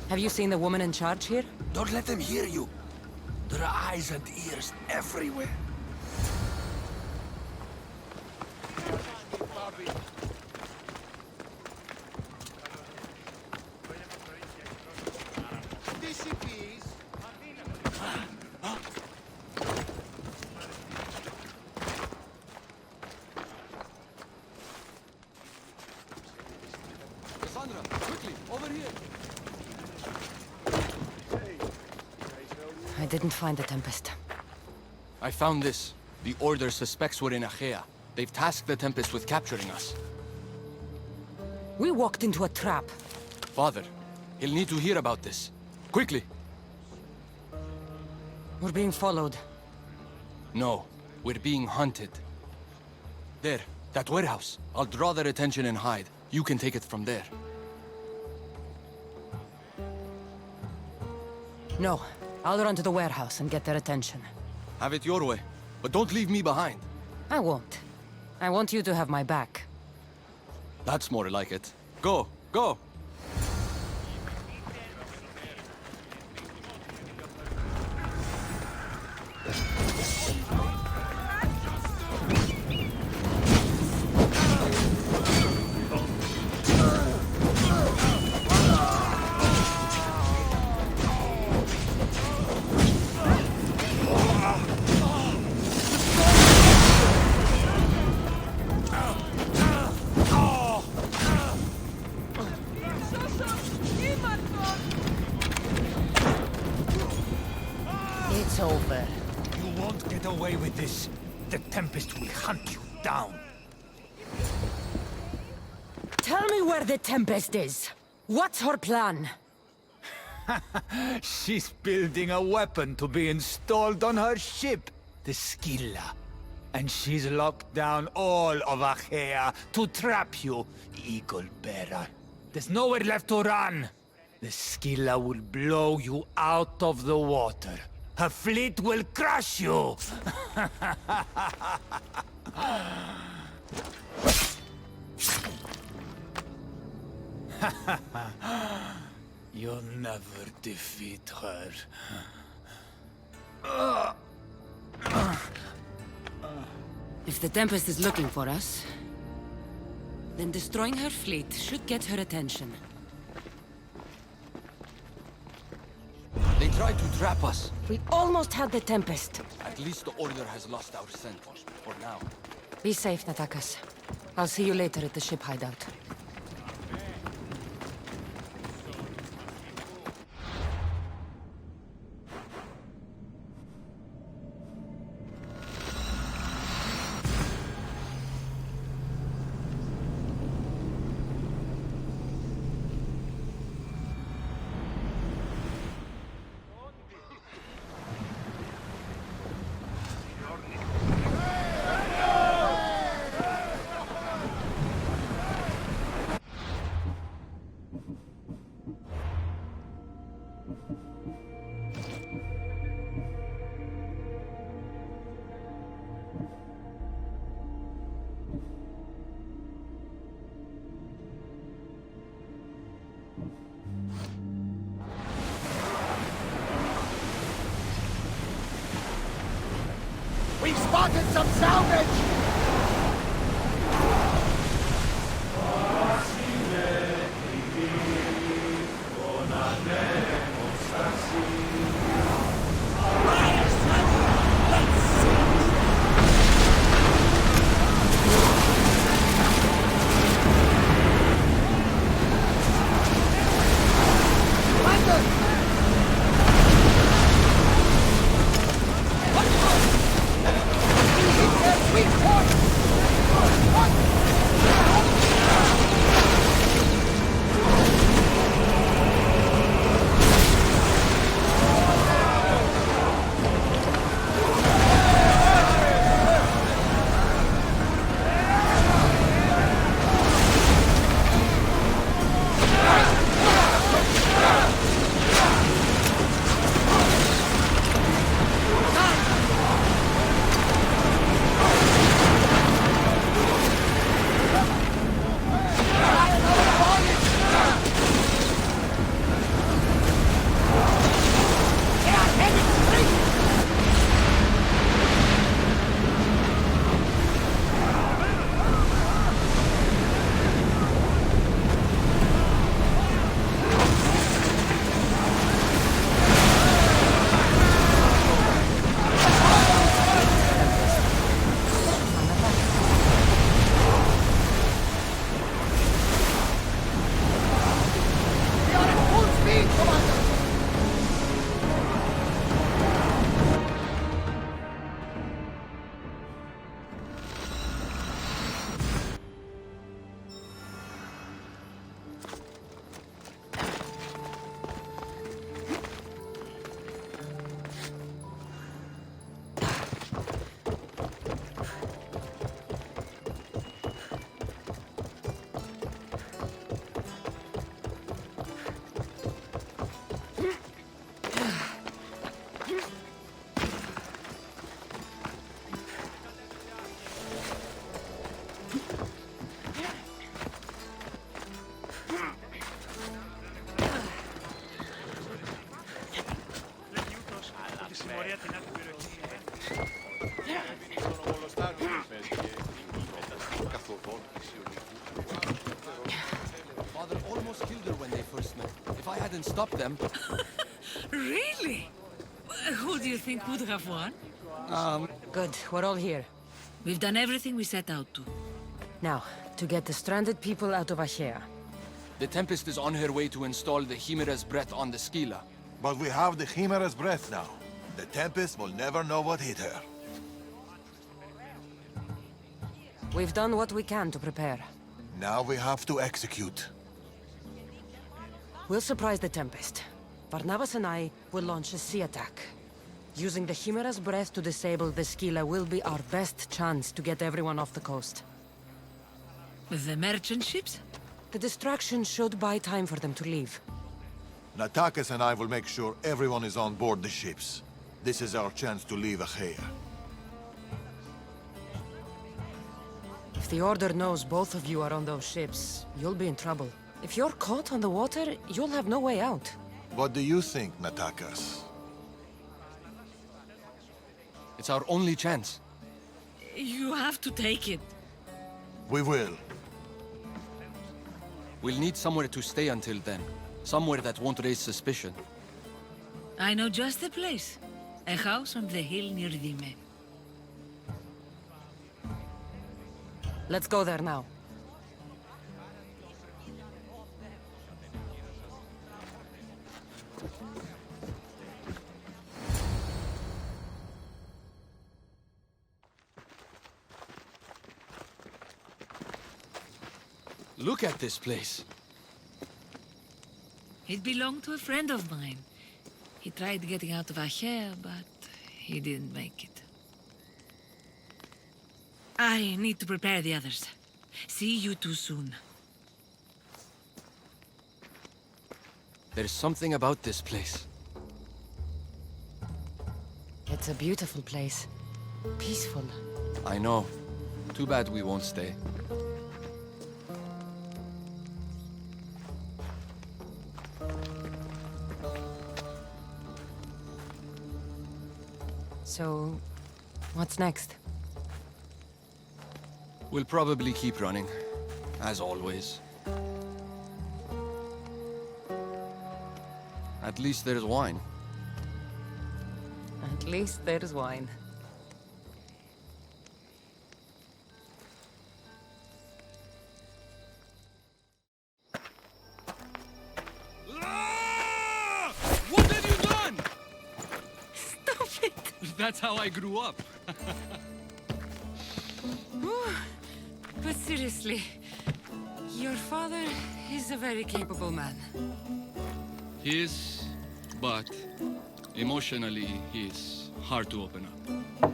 Have you seen the woman in charge here? Don't let them hear you. There are eyes and ears everywhere. Cassandra, quickly, over here. I didn't find the Tempest. I found this. The Order suspects we're in Achaea. They've tasked the Tempest with capturing us. We walked into a trap. Father, he'll need to hear about this. Quickly! We're being followed. No, we're being hunted. There, that warehouse. I'll draw their attention and hide. You can take it from there. No, I'll run to the warehouse and get their attention. Have it your way, but don't leave me behind. I won't. I want you to have my back. That's more like it. Go, go! It's over. You won't get away with this. The Tempest will hunt you down. Tell me where the Tempest is. What's her plan? She's building a weapon to be installed on her ship, the Scylla. And she's locked down all of Achaea to trap you, Eagle Bearer. There's nowhere left to run. The Scylla will blow you out of the water. Her fleet will crush you! You'll never defeat her. If the Tempest is looking for us, then destroying her fleet should get her attention. They tried to trap us. We almost had the Tempest. At least the Order has lost our scent. For now. Be safe, Naxos. I'll see you later at the ship hideout. We've spotted some salvage! Father almost killed her when they first met. If I hadn't stopped them... Really? Who do you think would have won? Good. We're all here. We've done everything we set out to. Now, to get the stranded people out of Achaea. The Tempest is on her way to install the Chimera's breath on the Scylla. But we have the Chimera's breath now. The Tempest will never know what hit her. We've done what we can to prepare. Now we have to execute. We'll surprise the Tempest. Barnabas and I will launch a sea attack. Using the Chimera's breath to disable the Scylla will be our best chance to get everyone off the coast. The merchant ships? The distraction should buy time for them to leave. Naxos and I will make sure everyone is on board the ships. This is our chance to leave Achaea. If the Order knows both of you are on those ships, you'll be in trouble. If you're caught on the water, you'll have no way out. What do you think, Naxos? It's our only chance. You have to take it. We will. We'll need somewhere to stay until then. Somewhere that won't raise suspicion. I know just the place. A house on the hill near Dime. Let's go there now. Look at this place. It belonged to a friend of mine. He tried getting out of Achaea, but he didn't make it. I need to prepare the others. See you two soon. There's something about this place. It's a beautiful place. Peaceful. I know. Too bad we won't stay. So, what's next? We'll probably keep running, as always. At least there's wine. At least there's wine. What have you done? Stop it! That's how I grew up. But seriously, your father is a very capable man. He is, but emotionally, he's hard to open up.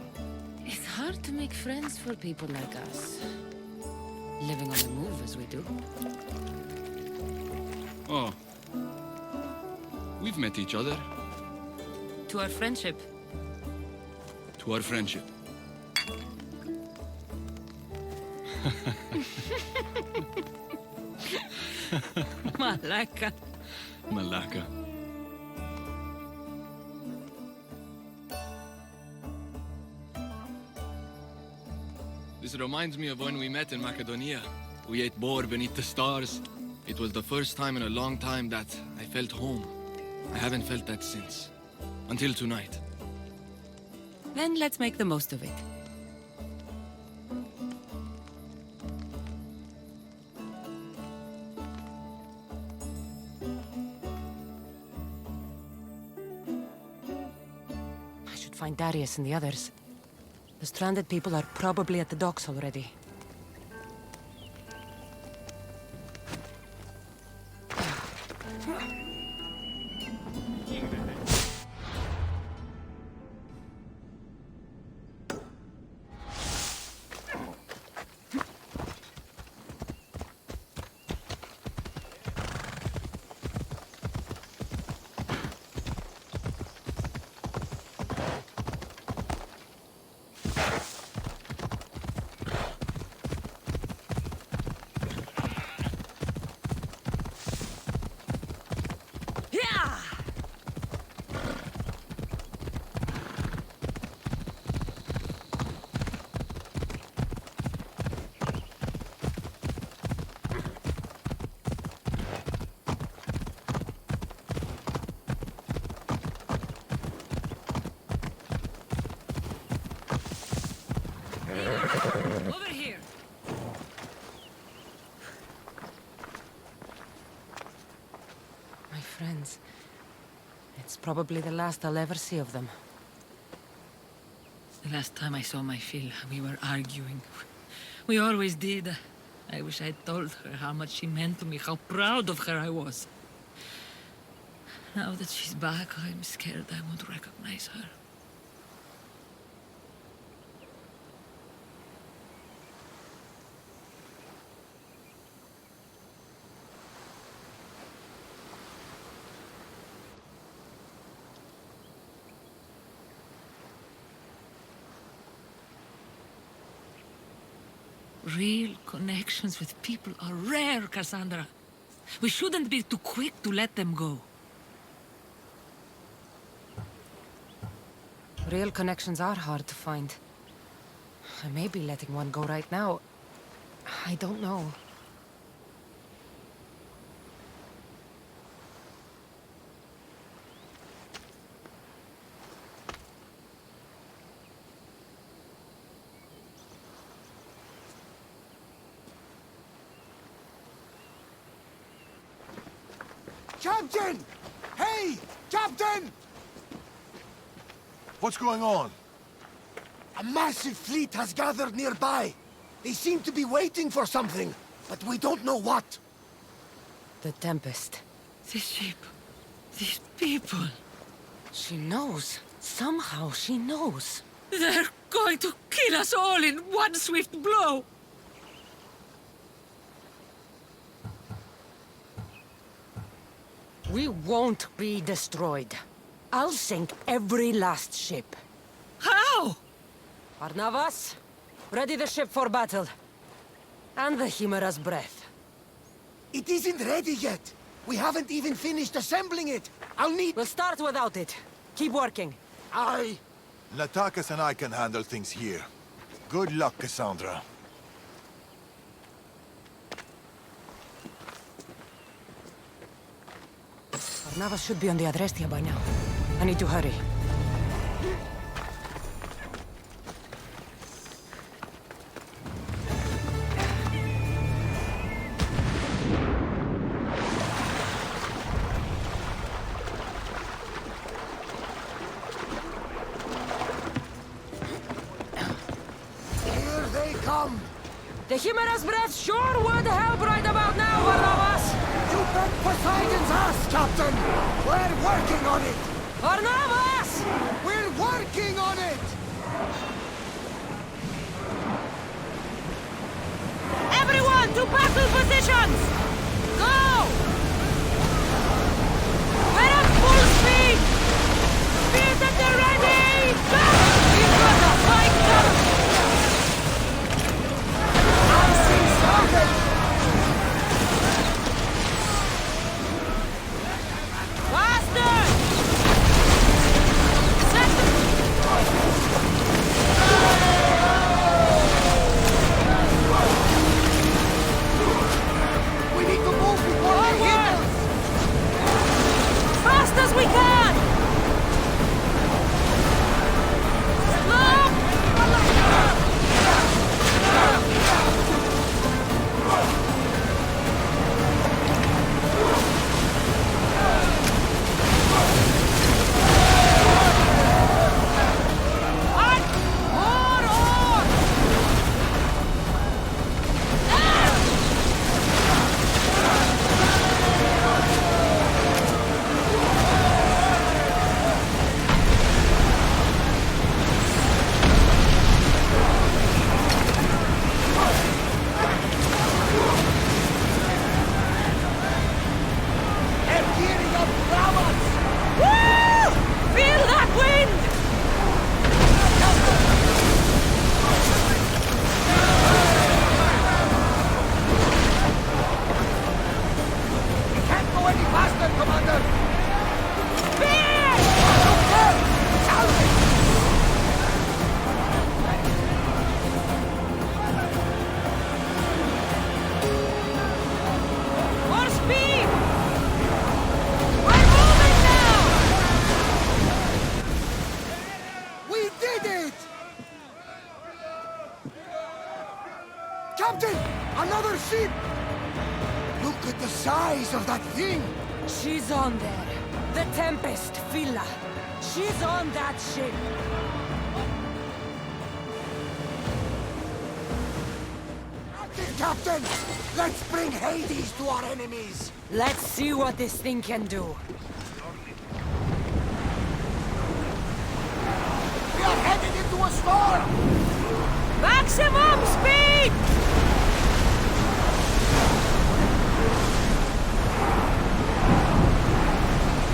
It's hard to make friends for people like us. Living on the move as we do. Oh. We've met each other. To our friendship. To our friendship. Malaka. Malaka. This reminds me of when we met in Macedonia. We ate boar beneath the stars. It was the first time in a long time that I felt home. I haven't felt that since. Until tonight. Then let's make the most of it. I should find Darius and the others. The stranded people are probably at the docks already. Over here! My friends. It's probably the last I'll ever see of them. The last time I saw my Phil, we were arguing. We always did. I wish I'd told her how much she meant to me, how proud of her I was. Now that she's back, I'm scared I won't recognize her. Real connections with people are rare, Cassandra. We shouldn't be too quick to let them go. Real connections are hard to find. I may be letting one go right now. I don't know. Captain! Hey! Captain! What's going on? A massive fleet has gathered nearby. They seem to be waiting for something, but we don't know what. The Tempest. This ship. These people. She knows. Somehow she knows. They're going to kill us all in one swift blow! We won't be destroyed. I'll sink every last ship. How? Arnavas, ready the ship for battle. And the Chimera's breath. It isn't ready yet. We haven't even finished assembling it. I'll need... We'll start without it. Keep working. Aye. Naxos and I can handle things here. Good luck, Cassandra. Navas should be on the Adrestia by now. I need to hurry. Here they come! The Chimera's breath sure would help right about now, Barnabas! You bet Poseidon's ass, Captain! We're working on it! Barnabas! We're working on it! Everyone to battle positions! Go! We're at full speed! Speed at the ready! Go! We've got a fight coming! Faster! We need to move before they hit us! Fast as we can! Captain! Another ship! Look at the size of that thing! She's on there. The Tempest, Villa. She's on that ship. Captain! Let's bring Hades to our enemies! Let's see what this thing can do. We are headed into a storm! Maximum speed!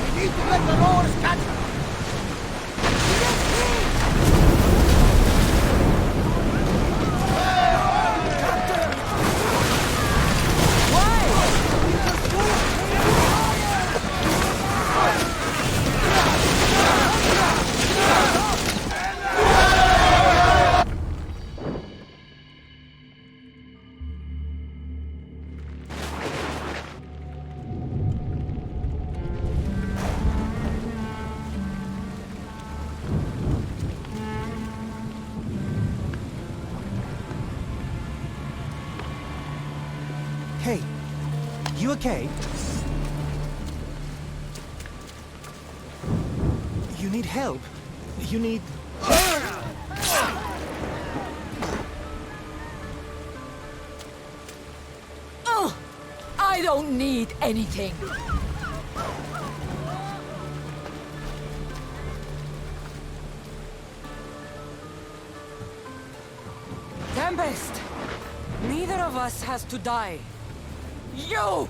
We need to let the roars catch up! Hey, you okay? You need help. You need... Oh, I don't need anything. Tempest! Neither of us has to die. You!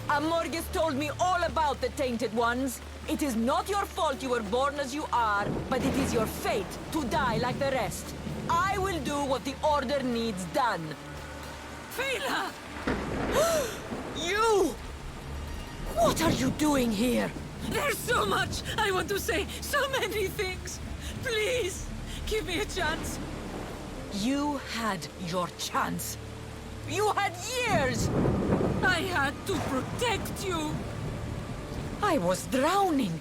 Amorgus told me all about the Tainted Ones. It is not your fault you were born as you are, but it is your fate to die like the rest. I will do what the Order needs done. Fela! You! What are you doing here? There's so much I want to say, so many things. Please, give me a chance. You had your chance. You had years. I had to protect you. I was drowning.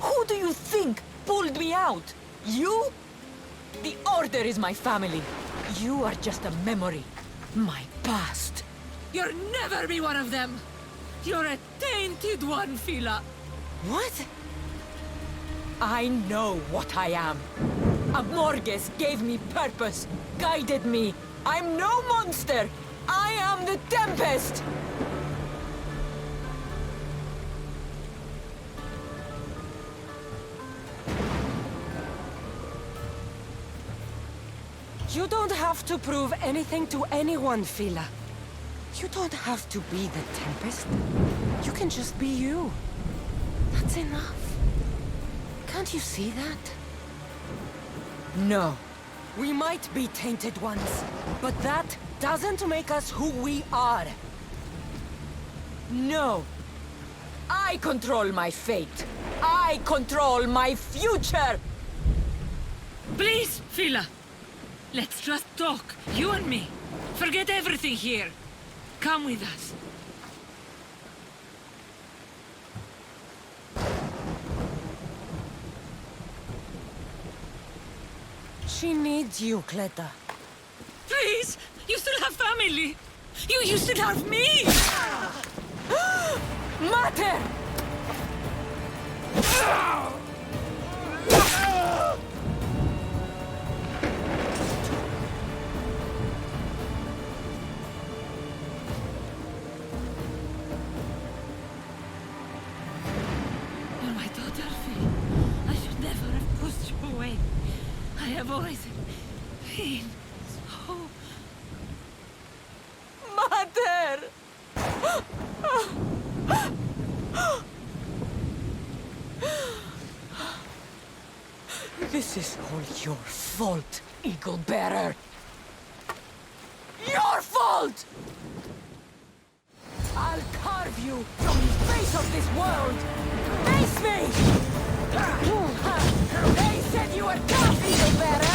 Who do you think pulled me out? You? The Order is my family. You are just a memory. My past. You'll never be one of them! You're a tainted one, Fila! What? I know what I am. Amorges gave me purpose, guided me. I'm no monster! I am the Tempest! You don't have to prove anything to anyone, Fila. You don't have to be the Tempest. You can just be you. That's enough. Can't you see that? No. We might be tainted ones, but that doesn't make us who we are. No. I control my fate. I control my future! Please, Fila! Let's just talk, you and me. Forget everything here. Come with us. She needs you, Cleta. Please! You still have family! You still have me! Mater! You're my daughter, Phil. I should never have pushed you away. I have always been so... Mater! This is all your fault, Eagle Bearer. Your fault! I'll carve you from the face of this world! Face me! They said you were tough, Eagle Bearer!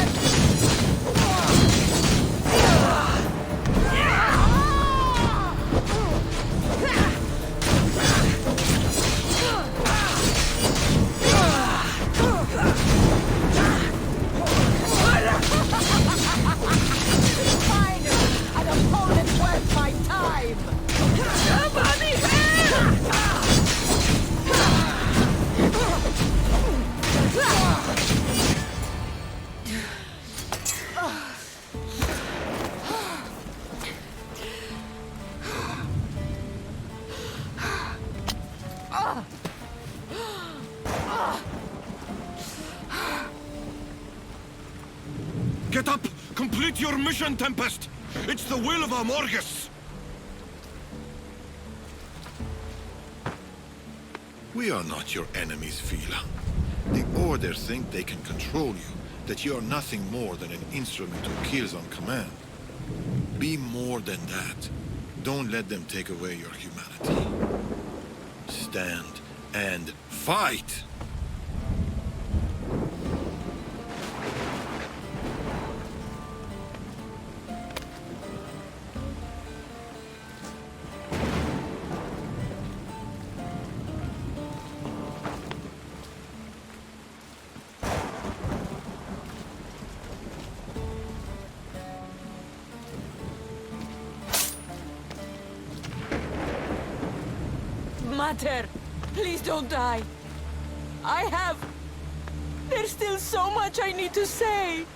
An opponent worth my time! Somebody Get up! Complete your mission, Tempest! It's the will of Amorges! We are not your enemies, Fila. The Order think they can control you, that you are nothing more than an instrument who kills on command. Be more than that. Don't let them take away your humanity. Stand and fight! Mater, please don't die. There's still so much I need to say.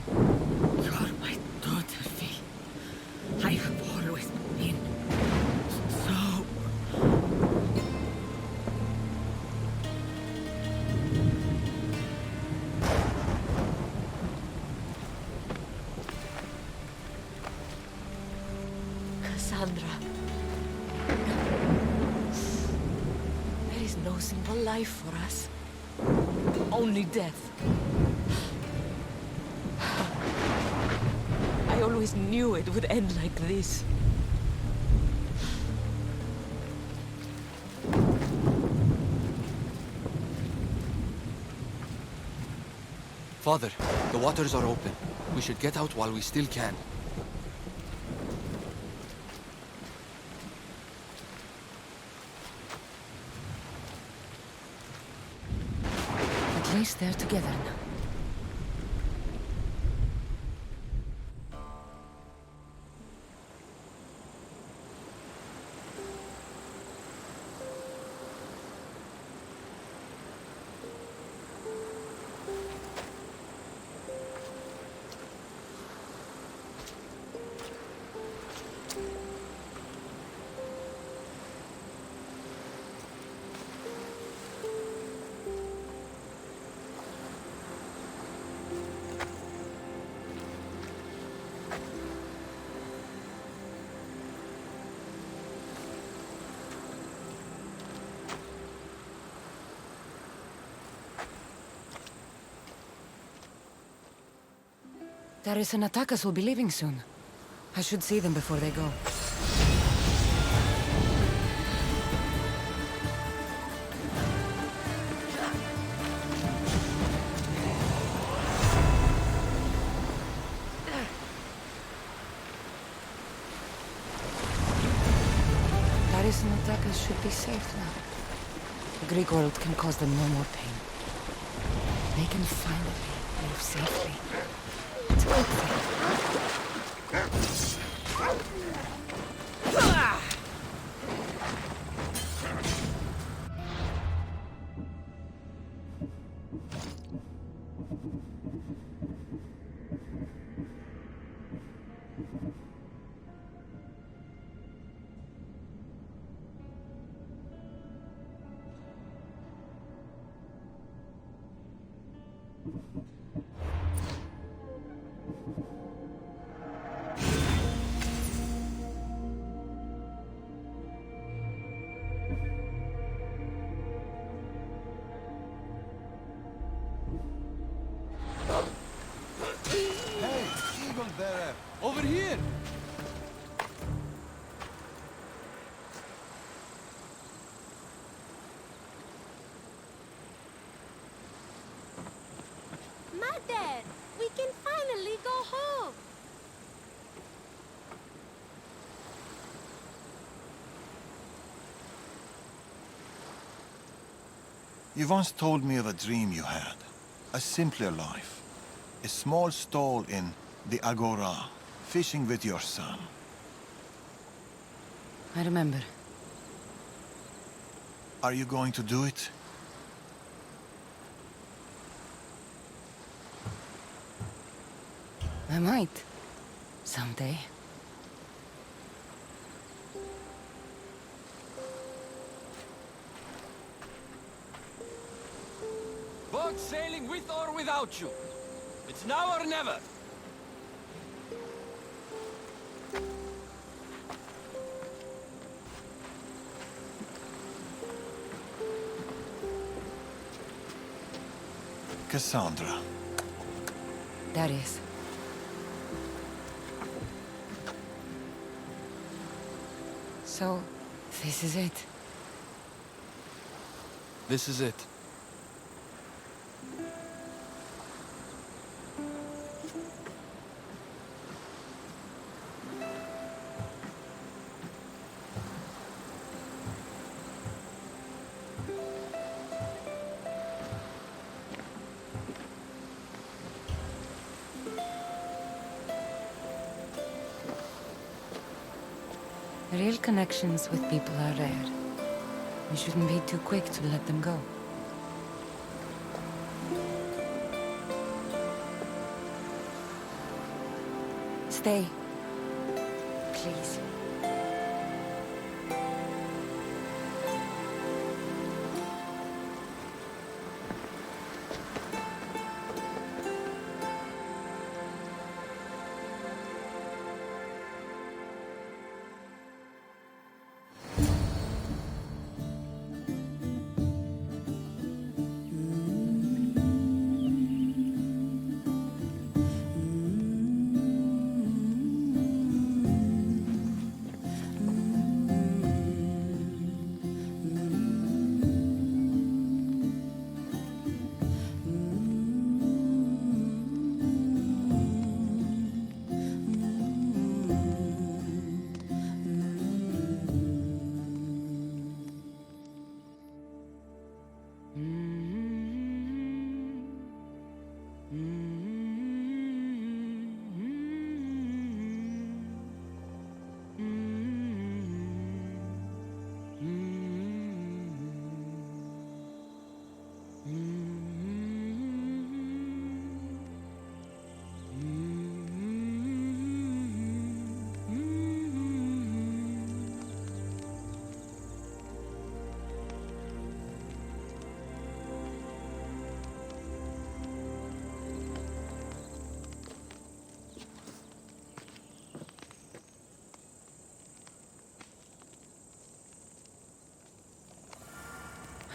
You're my daughter, Phil. I have always been so... Cassandra. There is no simple life for us. Only death. I always knew it would end like this. Father, the waters are open. We should get out while we still can. At least they're together now. Darius and Naxos will be leaving soon. I should see them before they go. Darius and Naxos should be safe now. The Greek world can cause them no more pain. They can finally live safely. It's a good thing. Over here! Mother, we can finally go home. You once told me of a dream you had. A simpler life. A small stall in the Agora, fishing with your son. I remember. Are you going to do it? I might. Someday. Boat sailing with or without you. It's now or never. Cassandra. Darius. So, this is it. This is it. Real connections with people are rare. We shouldn't be too quick to let them go. Stay. Please.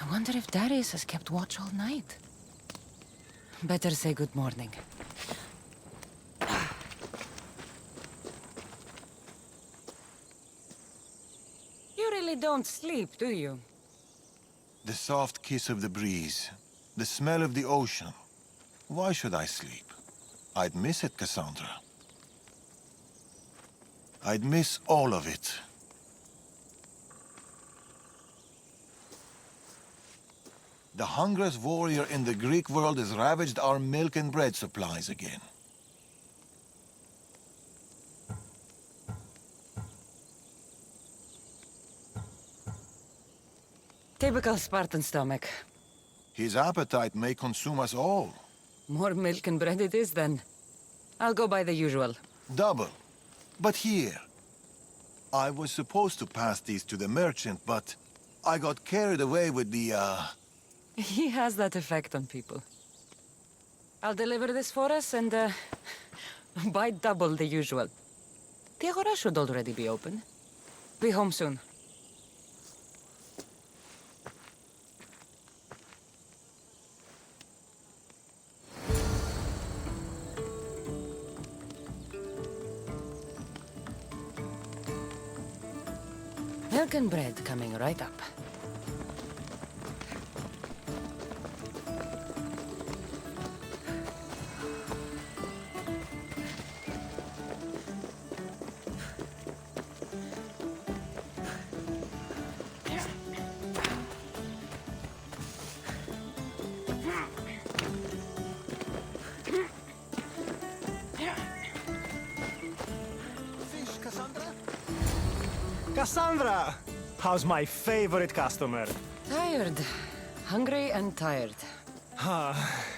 I wonder if Darius has kept watch all night. Better say good morning. You really don't sleep, do you? The soft kiss of the breeze, the smell of the ocean. Why should I sleep? I'd miss it, Cassandra. I'd miss all of it. The hungriest warrior in the Greek world has ravaged our milk and bread supplies again. Typical Spartan stomach. His appetite may consume us all. More milk and bread it is, then. I'll go by the usual. Double. But here. I was supposed to pass these to the merchant, but I got carried away with the, He has that effect on people. I'll deliver this for us and, buy double the usual. The Agora should already be open. Be home soon. Milk and bread coming right up. Fish, Cassandra? Cassandra! How's my favorite customer? Tired. Hungry and tired.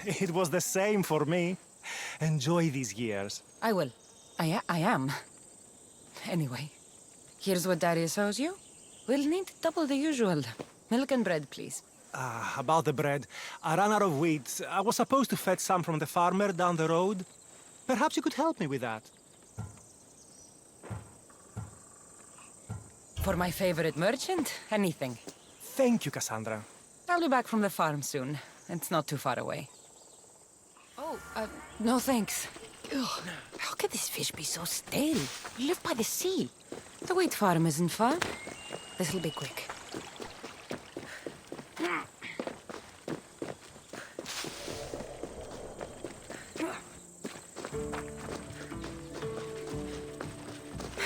It was the same for me. Enjoy these years. I will. I am. Anyway, here's what Darius owes you. We'll need double the usual. Milk and bread, please. About the bread. I ran out of wheat. I was supposed to fetch some from the farmer down the road. Perhaps you could help me with that. For my favorite merchant, anything. Thank you, Cassandra. I'll be back from the farm soon. It's not too far away. Oh, no thanks. Ugh, how could this fish be so stale? We live by the sea. The wheat farm isn't far. This'll be quick.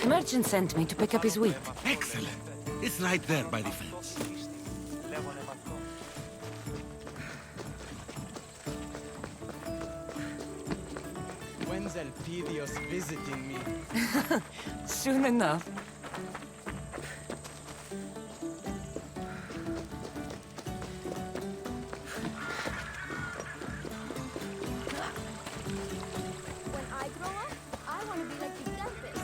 The merchant sent me to pick up his wheat. Excellent. It's right there by the fence. When's Elpidios visiting me? Soon enough. When I grow up, I want to be like the Tempest.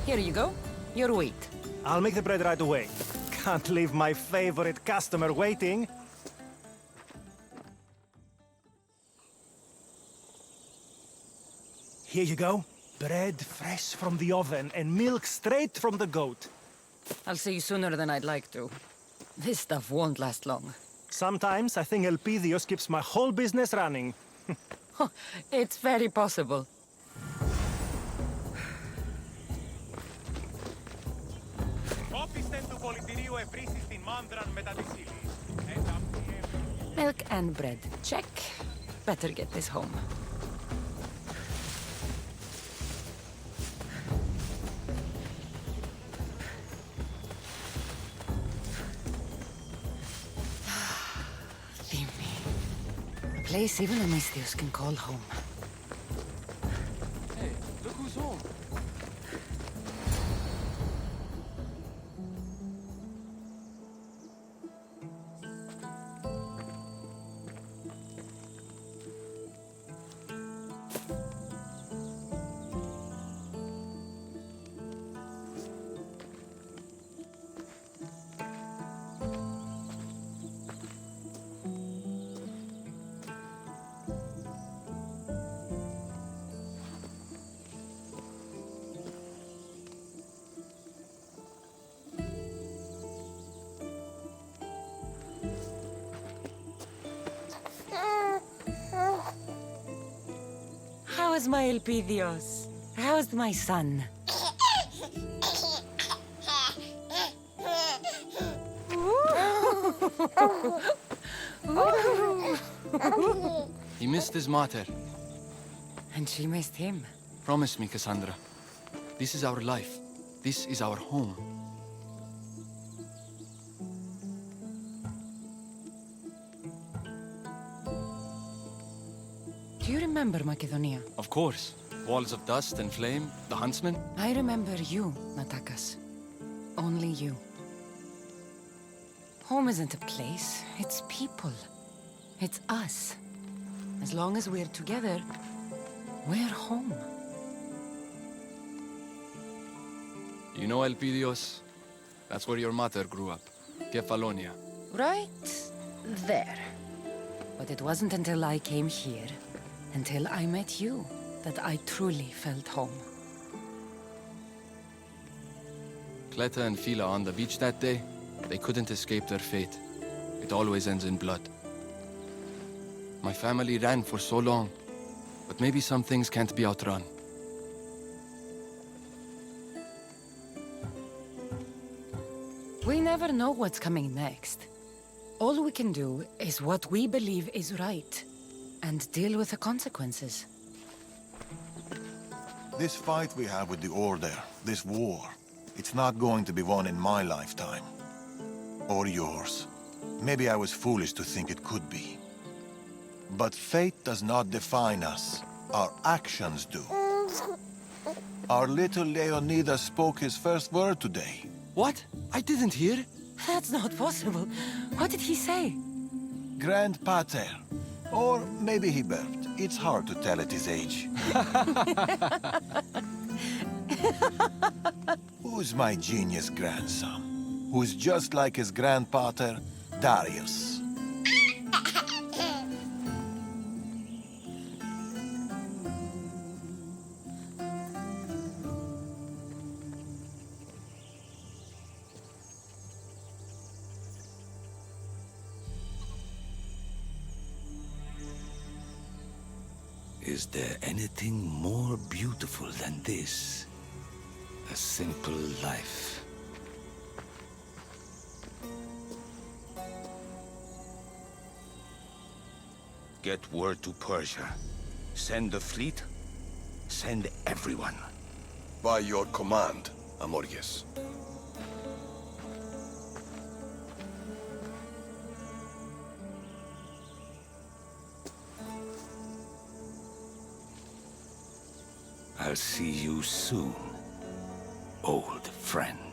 Here you go. Your wheat. I'll make the bread right away. Can't leave my favorite customer waiting. Here you go. Bread fresh from the oven and milk straight from the goat. I'll see you sooner than I'd like to. This stuff won't last long. Sometimes I think Elpidios keeps my whole business running. It's very possible. Milk and bread. Check. Better get this home. A place even a Mystios can call home. Hey, look who's home. How's my Elpidios? How's my son? He missed his mater. And she missed him. Promise me, Cassandra. This is our life. This is our home. Do you remember Macedonia? Of course. Walls of dust and flame, the huntsman. I remember you, Natakas. Only you. Home isn't a place, it's people. It's us. As long as we're together, we're home. You know Elpidios? That's where your mater grew up. Kefalonia. Right there. But it wasn't until I came here, until I met you, that I truly felt home. Cleta and Fila on the beach that day, they couldn't escape their fate. It always ends in blood. My family ran for so long, but maybe some things can't be outrun. We never know what's coming next. All we can do is what we believe is right, and deal with the consequences. This fight we have with the Order, this war, it's not going to be won in my lifetime. Or yours. Maybe I was foolish to think it could be. But fate does not define us. Our actions do. Our little Leonidas spoke his first word today. What? I didn't hear. That's not possible. What did he say? Grand Pater. Or maybe he burped. It's hard to tell at his age. Who's my genius grandson? Who's just like his grandpater, Darius. Is there anything more beautiful than this? A simple life. Get word to Persia. Send the fleet. Send everyone. By your command, Amorges. I'll see you soon, old friend.